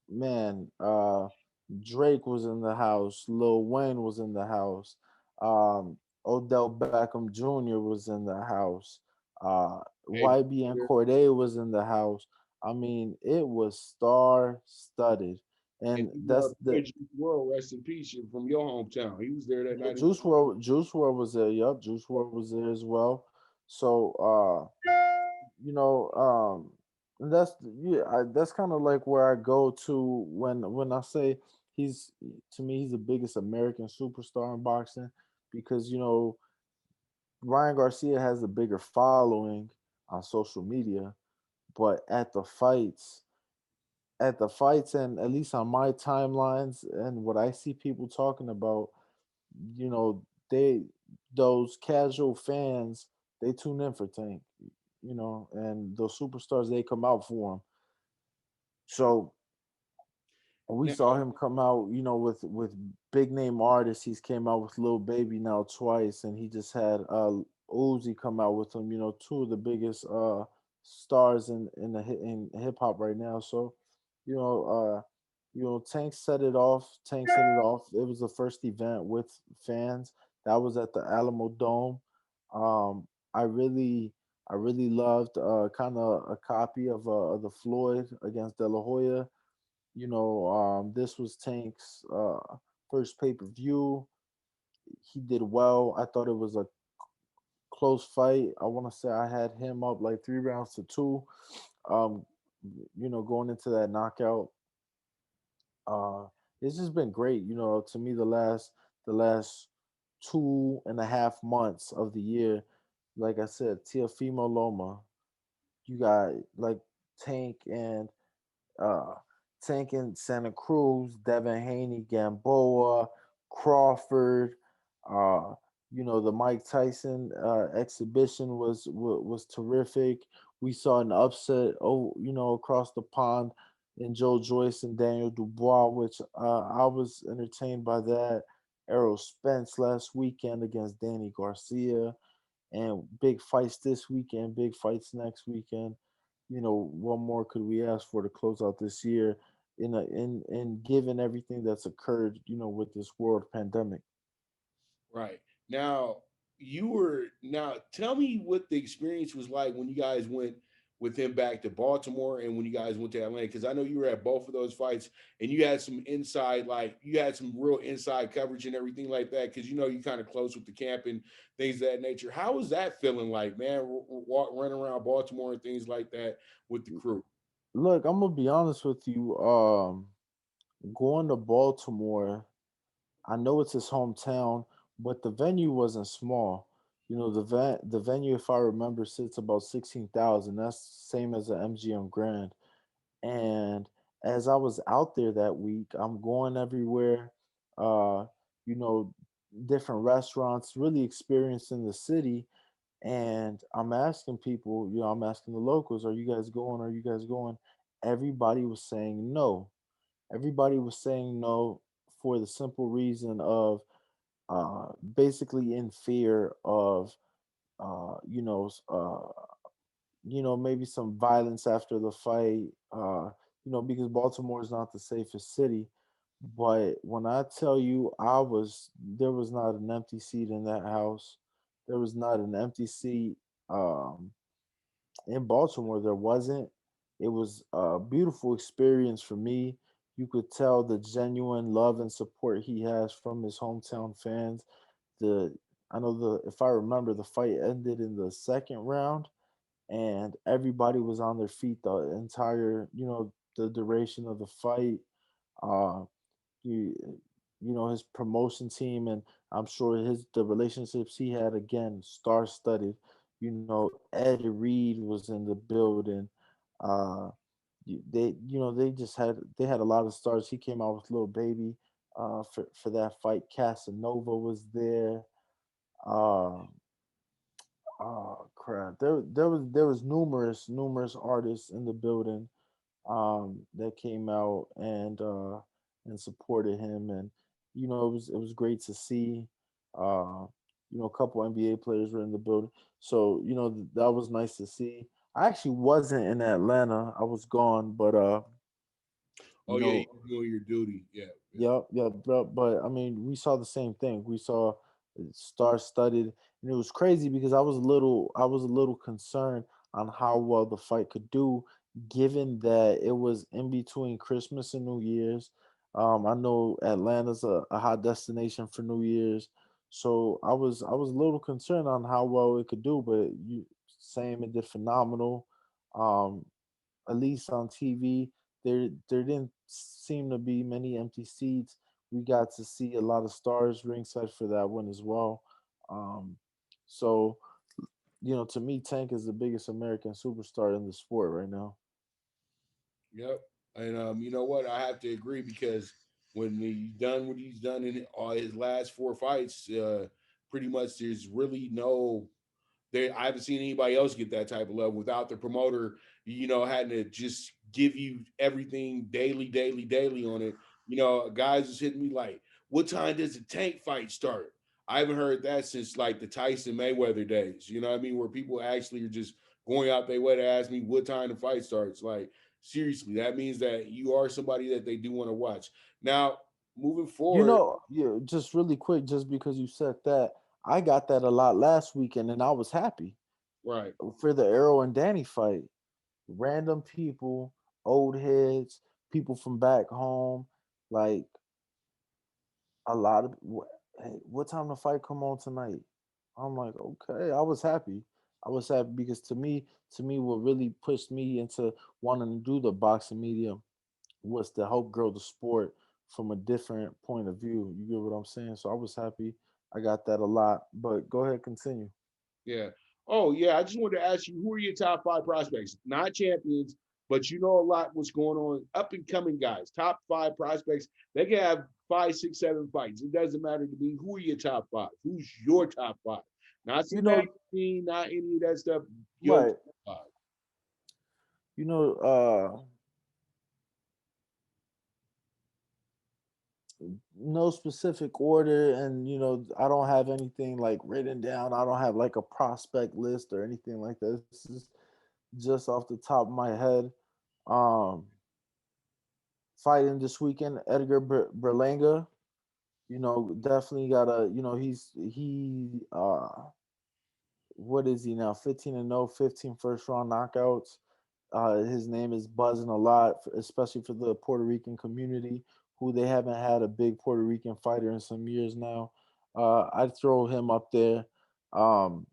man, Drake was in the house, Lil Wayne was in the house, Odell Beckham Jr. was in the house, Hey, YB and Corday was in the house. I mean, it was star studded, and and even our that's boy the Juice WRLD, rest in peace, from your hometown. He was there that yeah, night. Juice World was there. Yup, Juice World was there as well. So, you know, and yeah, that's kind of like where I go to when I say he's to me he's the biggest American superstar in boxing because Ryan Garcia has a bigger following on social media, but at the fights and at least on my timelines and what I see people talking about, you know, they those casual fans they tune in for Tank, and those superstars they come out for him. So we Now, saw him come out, with big name artists. He's came out with Lil Baby now twice, and he just had Uzi come out with him. Two of the biggest stars in hip hop right now. So, you know, Tank set it off. Tank set it off. It was the first event with fans. That was at the Alamo Dome. Um, I really, I really loved kind of a copy of the Floyd against De La Hoya. This was Tank's first pay-per-view. He did well. I thought it was a close fight. I want to say I had him up like 3 rounds to 2. Um, going into that knockout. Uh, it's just been great. To me, the last 2.5 months of the year, like I said, Teofimo Loma. You got like Tank and uh, Tank in Santa Cruz, Devin Haney, Gamboa, Crawford. Uh, the Mike Tyson exhibition was terrific. We saw an upset, across the pond in Joe Joyce and Daniel Dubois, which I was entertained by that. Errol Spence last weekend against Danny Garcia, and big fights this weekend, big fights next weekend. What more could we ask for to close out this year in given everything that's occurred, with this world pandemic? Right. Now, now tell me what the experience was like when you guys went with him back to Baltimore and when you guys went to Atlanta, because I know you were at both of those fights and you had some inside, like you had some real inside coverage and everything like that, because you kind of close with the camp and things of that nature. How was that feeling like, man, running around Baltimore and things like that with the crew? Look, I'm gonna be honest with you. Going to Baltimore, I know it's his hometown, but the venue wasn't small. The venue, if I remember, sits about 16,000. That's same as the MGM Grand. And as I was out there that week, I'm going everywhere, uh, you know, different restaurants, really experiencing the city. And I'm asking people, I'm asking the locals, are you guys going? Are you guys going? Everybody was saying no. Everybody was saying no for the simple reason of basically in fear of, uh, you know, s- uh, maybe some violence after the fight, because Baltimore is not the safest city. But when I tell you, there was not an empty seat in that house. There was not an empty seat um, in Baltimore. There wasn't. It was a beautiful experience for me. You could tell the genuine love and support he has from his hometown fans. The I know the if I remember, the fight ended in the second round and everybody was on their feet the entire, the duration of the fight. Uh, you, his promotion team, and I'm sure the relationships he had, again, star studded. Ed Reed was in the building. Uh, they had a lot of stars. He came out with little baby for that fight. Casanova was there. Uh, Oh crap! There was numerous artists in the building that came out and supported him, and it was great to see. Uh, a couple NBA players were in the building, so that was nice to see. I actually wasn't in Atlanta; I was gone, but you Oh yeah, know you're doing your duty. Yeah, yeah. Yep, yep, but I mean, we saw the same thing. We saw star-studded, and it was crazy because I was a little concerned on how well the fight could do, given that it was in between Christmas and New Year's. I know Atlanta's a hot destination for New Year's, so I was a little concerned on how well it could do. But you saying it did phenomenal. Um, at least on TV, there didn't seem to be many empty seats. We got to see a lot of stars ringside for that one as well. Um, so to me, Tank is the biggest American superstar in the sport right now. Yep. And you know what? I have to agree because when he's done what he's done in all his last four fights, pretty much there's really no there. I haven't seen anybody else get that type of love without the promoter, having to just give you everything daily, daily, daily on it. Guys just hitting me like, "What time does the tank fight start?" I haven't heard that since like the Tyson Mayweather days. You know what I mean? Where people actually are just going out their way to ask me what time the fight starts. Like seriously, that means that you are somebody that they do want to watch. Now, moving forward, Yeah, just really quick, just because you said that, I got that a lot last weekend, and I was happy right? for the Errol and Danny fight. Random people, old heads. people from back home, like a lot of hey, what time the fight come on tonight? I'm like, okay. I was happy. I was happy because to me, what really pushed me into wanting to do the boxing media was to help grow the sport from a different point of view. You get what I'm saying? So I was happy. I got that a lot. But go ahead, continue. Yeah. Oh, yeah. I just wanted to ask you, who are your top five prospects? Not champions, but you know a lot what's going on. Up and coming guys, top five prospects. They can have five, six, seven fights. It doesn't matter to me. Who are your top five? Who's your top five? Not You some know, magazine, not any of that stuff. Your right? top five. You know, no specific order, and I don't have anything like written down. I don't have like a prospect list or anything like that. This is just off the top of my head. Um, Fighting this weekend, Edgar Berlanga. Definitely gotta. What is he now? 15-0, 15 first round knockouts. His name is buzzing a lot, especially for the Puerto Rican community, who they haven't had a big Puerto Rican fighter in some years now. I'd throw him up there. Um,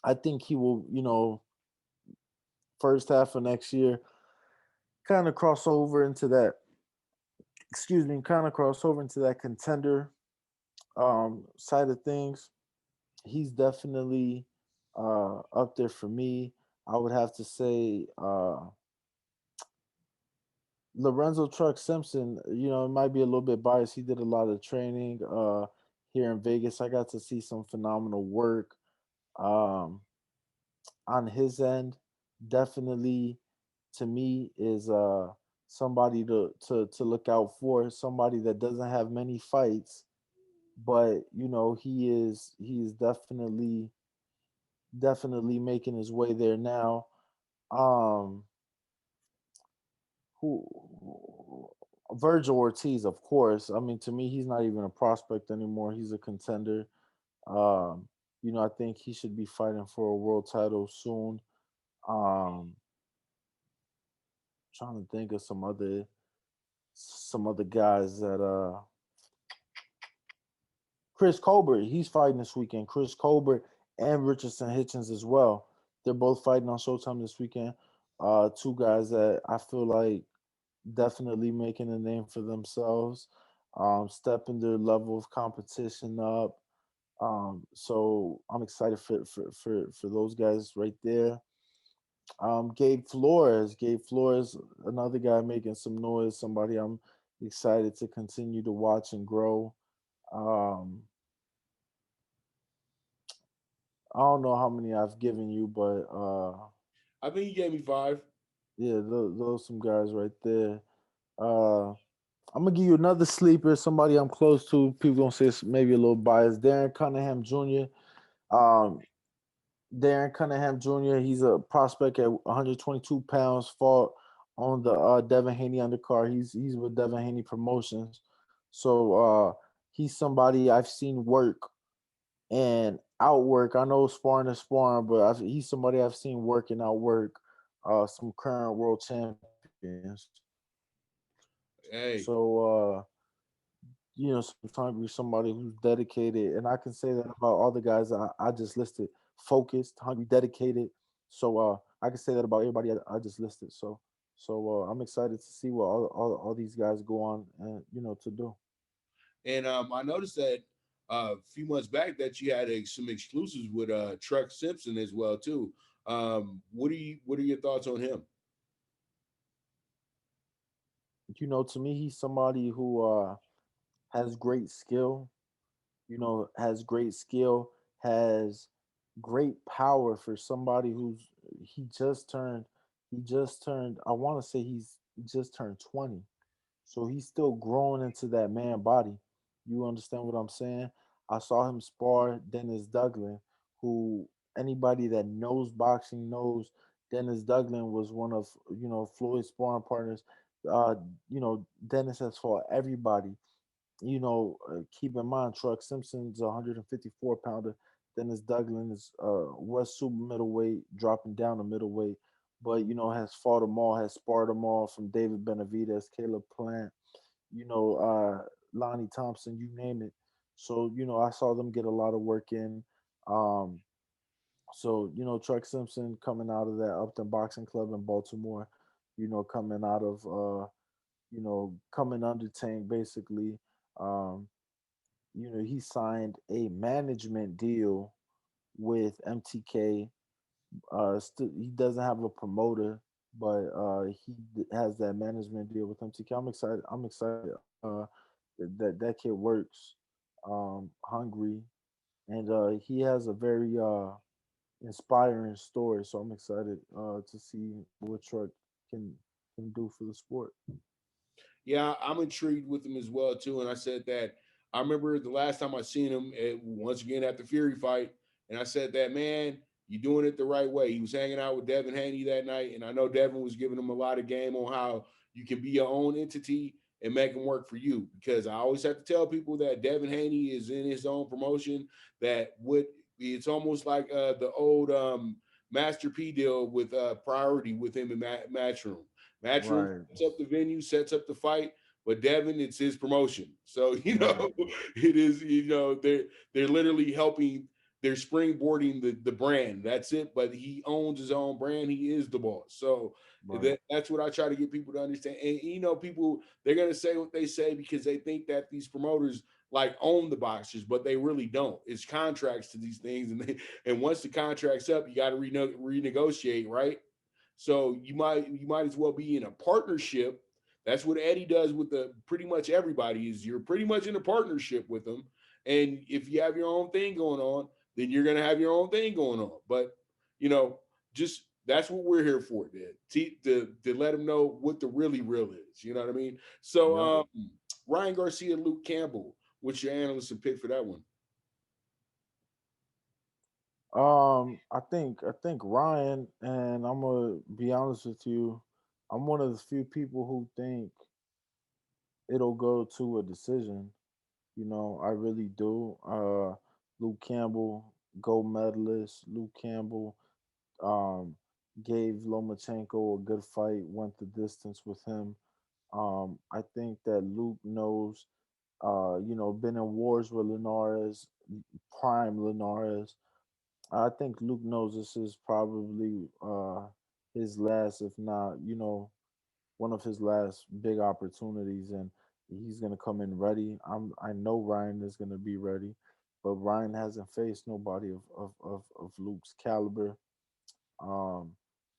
I think he will, first half of next year, kind of cross over into that. Excuse me, kind of cross over into that contender side of things. He's definitely up there for me. I would have to say Lorenzo Truck Simpson. It might be a little bit biased. He did a lot of training here in Vegas. I got to see some phenomenal work um, on his end. Definitely, to me, is somebody to look out for. Somebody that doesn't have many fights, but he is definitely making his way there now. Um, who Virgil Ortiz, of course. I mean, to me, he's not even a prospect anymore. He's a contender. Um, I think he should be fighting for a world title soon. Um, Trying to think of some other guys that Chris Colbert, he's fighting this weekend. Chris Colbert and Richardson Hitchens as well. They're both fighting on Showtime this weekend. Two guys that I feel like definitely making a name for themselves, stepping their level of competition up. So I'm excited for those guys right there. Gabe Flores, another guy making some noise. Somebody I'm excited to continue to watch and grow. Um, I don't know how many I've given you, but I think you gave me five. yeah, those some guys right there. Uh, I'm gonna give you another sleeper, somebody I'm close to. People gonna say it's maybe a little biased. Darren Cunningham Jr. Um, Darren Cunningham Jr. He's a prospect at 122 pounds. Fought on the Devin Haney undercard. He's with Devin Haney Promotions, so he's somebody I've seen work and outwork. I know sparring is sparring, but he's somebody I've seen work and outwork some current world champions. Hey, So sometimes you're somebody who's dedicated, and I can say that about all the guys I just listed. Focused, hungry, dedicated. So I can say that about everybody I just listed. So I'm excited to see what all these guys go on and to do. and I noticed that a few months back that you had some exclusives with Truck Simpson as well too. What are your thoughts on him? To me, he's somebody who has great skill. Has great skill, has great power for somebody who's he just turned I want to say he just turned 20. So he's still growing into that man body. You understand what I'm saying? I saw him spar Dennis Duggan, who anybody that knows boxing knows Dennis Duggan was one of Floyd's sparring partners. Uh, Dennis has fought everybody. Keep in mind, Truck Simpson's a 154 pounder. Dennis Duggan is was super middleweight, dropping down to middleweight. but has fought them all, has sparred them all, from David Benavidez, Caleb Plant, you know, Lonnie Thompson, you name it. So I saw them get a lot of work in. Um, so Truck Simpson coming out of that Upton Boxing Club in Baltimore, coming out of coming under Tank basically. Um, he signed a management deal with MTK. He doesn't have a promoter, but has that management deal with MTK. I'm excited. I'm excited. That kid works, hungry, and he has a very inspiring story. So I'm excited to see what Truck can do for the sport. Yeah, I'm intrigued with him as well too. And I said that I remember the last time I seen him once again at the Fury fight, and I said that, man, you're doing it the right way. He was hanging out with Devin Haney that night, and I know Devin was giving him a lot of game on how you can be your own entity and make him work for you. Because I always have to tell people that Devin Haney is in his own promotion. That would it's almost like the old Master P deal with Priority with him in Matchroom. Matchroom Right. sets up the venue, sets up the fight, but Devin, it's his promotion. So Right. it is. They're literally helping. They're springboarding the brand. That's it. But he owns his own brand. He is the boss. So Right. that's what I try to get people to understand. And people, they're gonna say what they say because they think that these promoters like own the boxers, but they really don't. It's contracts to these things, and once the contract's up, you got to renegotiate, right? So you might as well be in a partnership. That's what Eddie does with the pretty much everybody is you're pretty much in a partnership with them. And if you have your own thing going on, then you're gonna have your own thing going on. But you know, just that's what we're here for, Dad. To let them know what the really real is. You know what I mean? So Yep. Ryan Garcia, Luke Campbell, what's your analyst and pick for that one? I think Ryan, and I'm gonna be honest with you, I'm one of the few people who think it'll go to a decision. I really do. Luke Campbell, gold medalist. Luke Campbell um, gave Lomachenko a good fight, went the distance with him. I think that Luke knows, been in wars with Linares, prime Linares. I think Luke knows this is probably his last, if not, one of his last big opportunities, and he's gonna come in ready. I know Ryan is gonna be ready, but Ryan hasn't faced nobody of Luke's caliber. Um,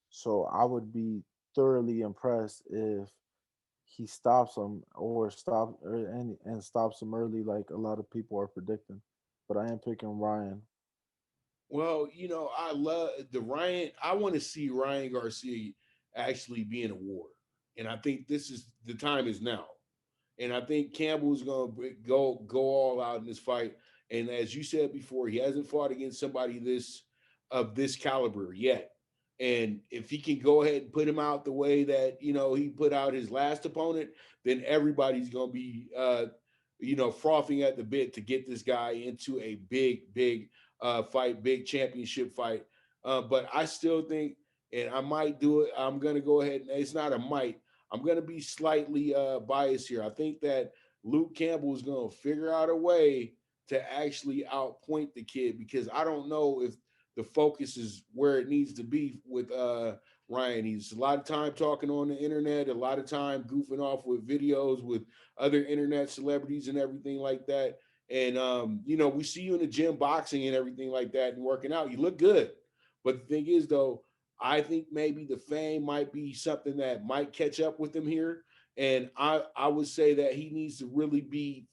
so I would be thoroughly impressed if he stops him and stops him early, like a lot of people are predicting. But I am picking Ryan. Well, I love the Ryan. I want to see Ryan Garcia actually be in a war, and I think this is the time is now. And I think Campbell's going to go all out in this fight. And as you said before, he hasn't fought against somebody this caliber yet. And if he can go ahead and put him out the way that he put out his last opponent, then everybody's going to be frothing at the bit to get this guy into a big fight, big championship fight. But I still think, and I might do it. I'm going to go ahead and it's not a might. I'm going to be slightly biased here. I think that Luke Campbell is going to figure out a way to actually outpoint the kid because I don't know if the focus is where it needs to be with Ryan. He's a lot of time talking on the internet, a lot of time goofing off with videos with other internet celebrities and everything like that. And we see you in the gym boxing and everything like that and working out. You look good. But the thing is, though, I think maybe the fame might be something that might catch up with him here. And I would say that he needs to really be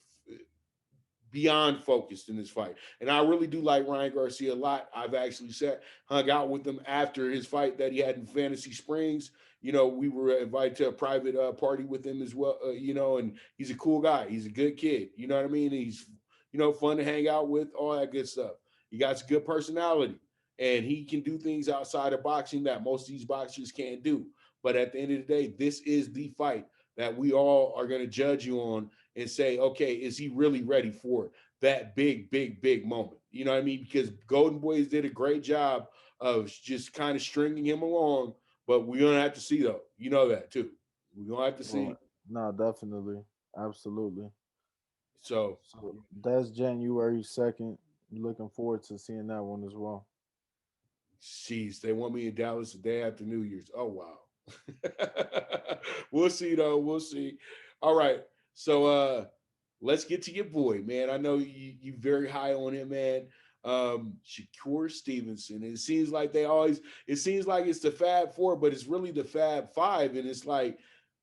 beyond focused in this fight. And I really do like Ryan Garcia a lot. I've actually hung out with him after his fight that he had in Fantasy Springs. We were invited to a private party with him as well, and he's a cool guy. He's a good kid. You know what I mean? He's, fun to hang out with, all that good stuff. He got a good personality and he can do things outside of boxing that most of these boxers can't do. But at the end of the day, this is the fight that we all are going to judge you on and say, okay, is he really ready for that big moment? You know what I mean? Because Golden Boys did a great job of just kind of stringing him along, But we're gonna have to see though. You know that too. We're gonna have to see. Well, no, definitely, absolutely. So So that's January 2nd. Looking forward to seeing that one as well. jeez, they want me in Dallas the day after New Year's. Oh wow. We'll see though. We'll see. All right. So let's get to your boy, man. I know you very high on him, man. Shakur Stevenson. It seems like it seems like it's the Fab Four, but it's really the Fab Five. And it's like,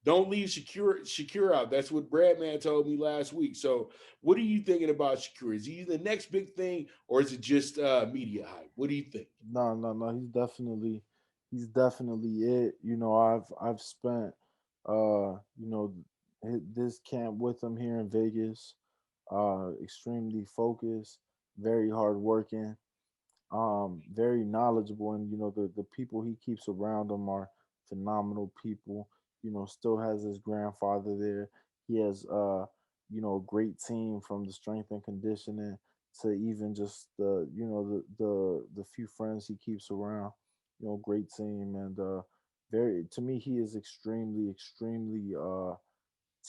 don't leave Shakur out. That's what Bradman told me last week. So what are you thinking about Shakur? Is he the next big thing, or is it just media hype? What do you think? No, no, no. He's definitely it. I've spent, this camp with him here in Vegas. Extremely focused, very hardworking, very knowledgeable, and the people he keeps around him are phenomenal people. Still has his grandfather there. He has a great team, from the strength and conditioning to even just the few friends he keeps around. Great team, and very, to me, he is extremely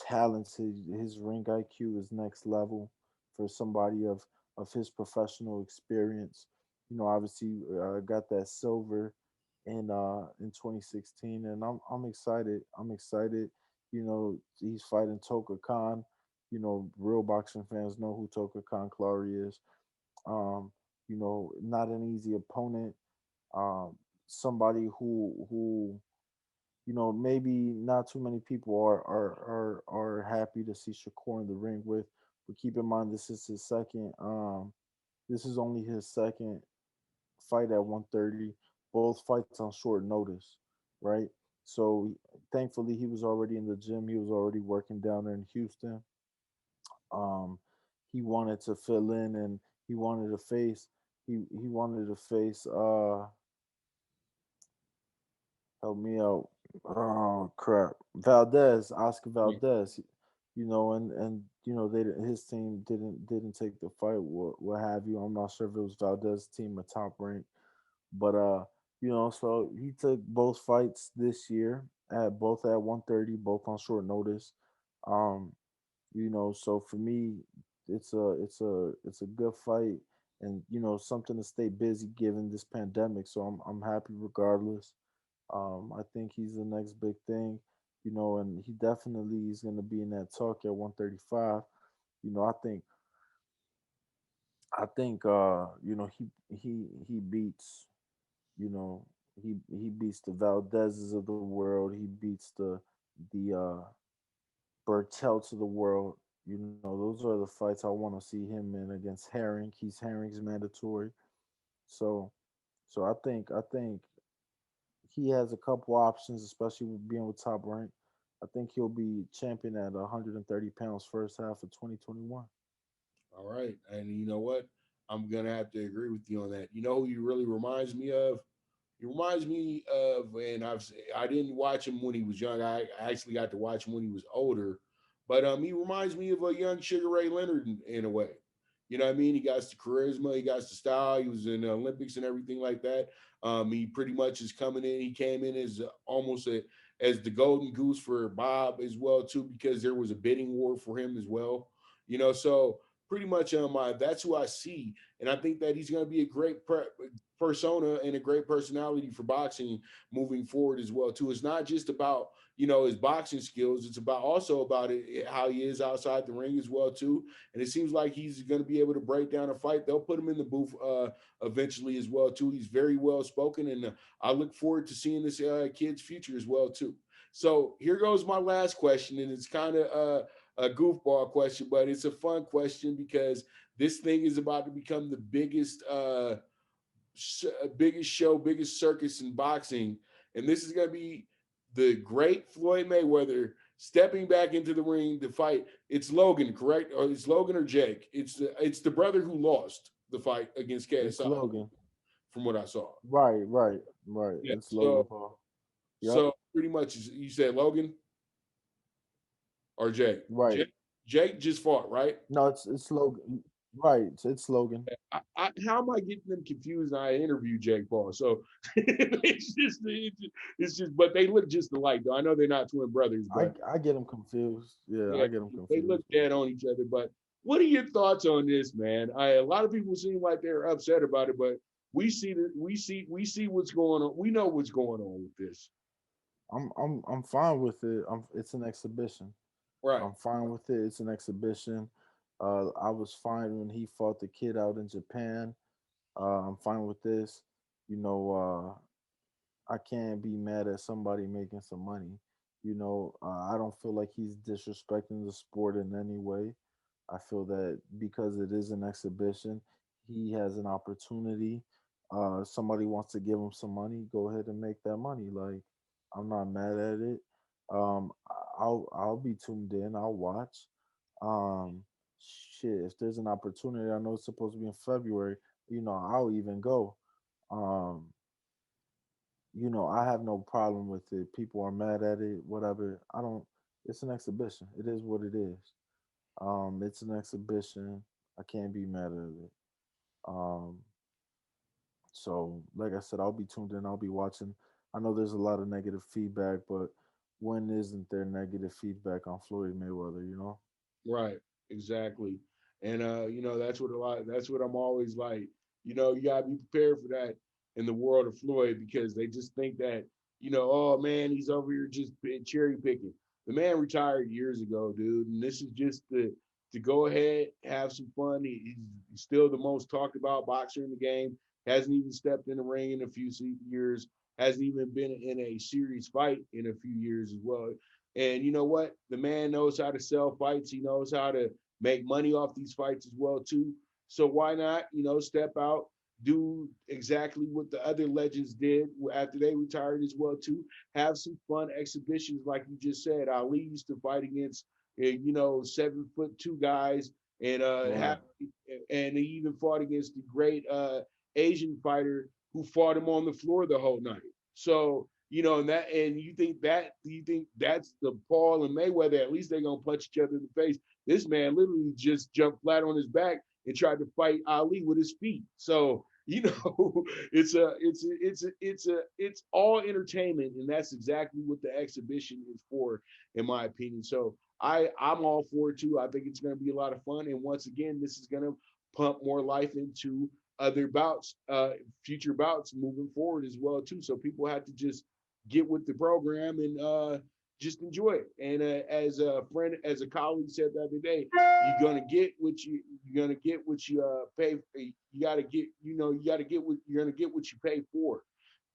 talented. His ring IQ is next level for somebody of his professional experience. Obviously, got that silver in 2016, and I'm excited. I'm excited. He's fighting Toka Khan. Real boxing fans know who Toka Khan Clary is. Um, not an easy opponent. Somebody who maybe not too many people are happy to see Shakur in the ring with. But keep in mind, this is his second. This is only his second fight at 130. Both fights on short notice, right? So thankfully, he was already in the gym. He was already working down there in Houston. Um, he wanted to fill in, and he wanted to face. He wanted to face. Help me out. Oh crap, Valdez, Oscar Valdez. They his team didn't take the fight. What have you? I'm not sure if it was Valdez team or Top Rank, but so he took both fights this year at both at 130, both on short notice. Um, so for me, it's a good fight, and something to stay busy given this pandemic. So I'm happy regardless. I think he's the next big thing, and he definitely is going to be in that talk at 135. You know, I think he beats, you know, he beats the Valdezes of the world. He beats the Bertelts of the world. Those are the fights I want to see him in against Herring. He's Herring's mandatory. So so I think he has a couple options, especially with being with Top Rank. I think he'll be champion at 130 pounds first half of 2021. All right. And you know what? I'm gonna have to agree with you on that. You know who he really reminds me of? He reminds me of, and I didn't watch him when he was young. I actually got to watch him when he was older, but he reminds me of a young Sugar Ray Leonard in a way. You know what I mean? He got the charisma, he got the style. He was in the Olympics and everything like that. He pretty much is coming in. He came in as as the golden goose for Bob as well too, because there was a bidding war for him as well. So pretty much that's who I see, and I think that he's going to be a great persona and a great personality for boxing moving forward as well too. It's not just about his boxing skills; it's about also about how he is outside the ring as well too. And it seems like he's going to be able to break down a fight. They'll put him in the booth eventually as well too. He's very well spoken, and I look forward to seeing this kid's future as well too. So here goes my last question, and it's kind of a goofball question, but it's a fun question because this thing is about to become the biggest show, biggest circus in boxing, and this is going to be the great Floyd Mayweather stepping back into the ring to fight. It's Logan, correct? Or it's Logan or Jake? It's the brother who lost the fight against It's KSI, Logan. from what I saw. Right, right, right. Yeah. It's So Logan Paul. Yep. so pretty much you said Logan or Jake. Right. Jake just fought, right? No, it's Logan. Right. It's Logan. How am I getting them confused? I interviewed Jake Paul, so it's just, but they look just alike, though. I know they're not twin brothers, but I get them confused. Yeah, yeah, I get them they look confused. dead on each other. But what are your thoughts on this, man? A lot of people seem like they're upset about it, but we see what's going on. We know what's going on with this, I'm fine with it. It's an exhibition. right? I'm fine with it. It's an exhibition. I was fine when he fought the kid out in Japan. I'm fine with this. You know, I can't be mad at somebody making some money. I don't feel like he's disrespecting the sport in any way. I feel that because it is an exhibition, he has an opportunity. Somebody wants to give him some money, go ahead and make that money. Like, I'm not mad at it. I'll be tuned in. I'll watch. Um, Shit, if there's an opportunity, I know it's supposed to be in February. I'll even go. Um, I have no problem with it. People are mad at it, whatever. I don't. It's an exhibition. It is what it is. It's an exhibition. I can't be mad at it. Um, so like I said, I'll be tuned in. I'll be watching. I know there's a lot of negative feedback, but when isn't there negative feedback on Floyd Mayweather? Right, exactly. And that's what I'm always like, you gotta be prepared for that in the world of Floyd because they just think that, oh man, he's over here just cherry picking. The man retired years ago, dude, and this is just to go ahead, have some fun. He's still the most talked about boxer in the game. Hasn't even stepped in the ring in a few years. Hasn't even been in a serious fight in a few years as well. And you know what? The man knows how to sell fights. He knows how to make money off these fights as well too. So why not, step out, do exactly what the other legends did after they retired as well too. Have some fun exhibitions, like you just said. Ali used to fight against, 7'2" guys, and Right. and he even fought against the great Asian fighter who fought him on the floor the whole night. So and you think that's the Paul and Mayweather, at least they're gonna punch each other in the face. This man literally just jumped flat on his back and tried to fight Ali with his feet. So, it's all entertainment, and that's exactly what the exhibition is for, in my opinion. So I'm all for it too. I think it's gonna be a lot of fun. And once again, this is gonna pump more life into other bouts, future bouts moving forward as well too. So people have to just get with the program and just enjoy it. And as a friend, as a colleague said the other day, you're gonna get what you pay. You gotta get you gotta get what you're gonna get what you pay for.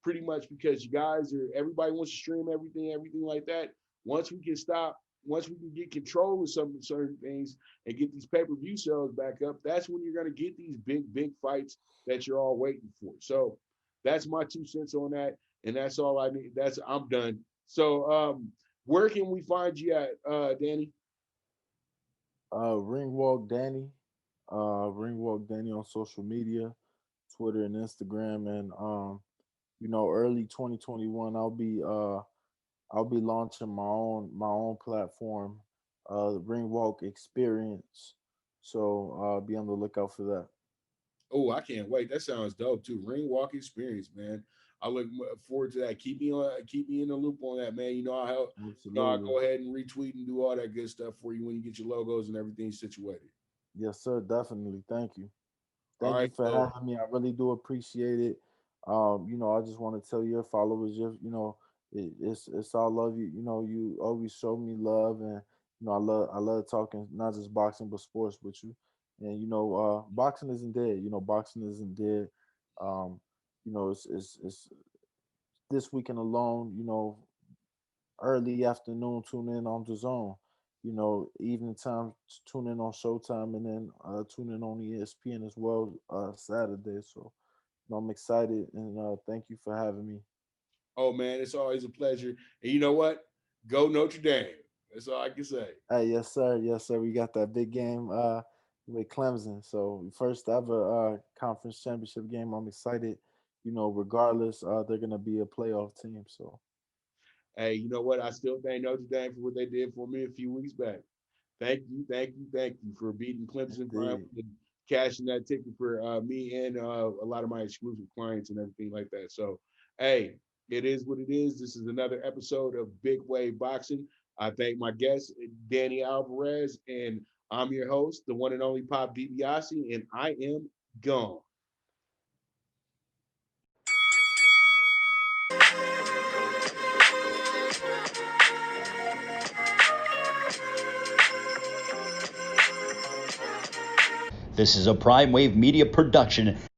Pretty much because you guys are everybody wants to stream everything like that. Once we can stop, once we can get control of some certain things and get these pay-per-view sales back up, that's when you're going to get these big fights that you're all waiting for. So that's my 2 cents on that, and that's all I need. I'm done. So where can we find you at, Danny? Ringwalk Danny. Ringwalk Danny on social media, Twitter and Instagram, and early 2021, I'll be launching my own platform, Ringwalk Experience. So be on the lookout for that. Oh, I can't wait. That sounds dope too. Ring walk experience, man. I look forward to that. Keep me in the loop on that, man. I help. I'll Absolutely. go ahead and retweet and do all that good stuff for you when you get your logos and everything situated. Yes, sir. Definitely. Thank you. All Thank you right, for so having me. I really do appreciate it. I just want to tell your followers, it's all love. You always show me love, and I love talking not just boxing but sports with you. And boxing isn't dead. Boxing isn't dead. Um, it's this weekend alone. Early afternoon, tune in on the zone. Evening time, tune in on Showtime, and then tune in on ESPN as well Saturday. So I'm excited, and thank you for having me. oh man, it's always a pleasure. And you know what? Go Notre Dame. That's all I can say. Hey, yes sir, yes sir. We got that big game with Clemson. So first ever conference championship game. I'm excited. Regardless, they're gonna be a playoff team. So Hey, you know what? I still thank Notre Dame for what they did for me a few weeks back. Thank you for beating Clemson, indeed, cashing that ticket for me and a lot of my exclusive clients and everything like that. So, hey, it is what it is. This is another episode of Big Wave Boxing. I thank my guest, Danny Alvarez, and I'm your host, the one and only Pop Dibiase, and I am gone. This is a PrimeWave Media production.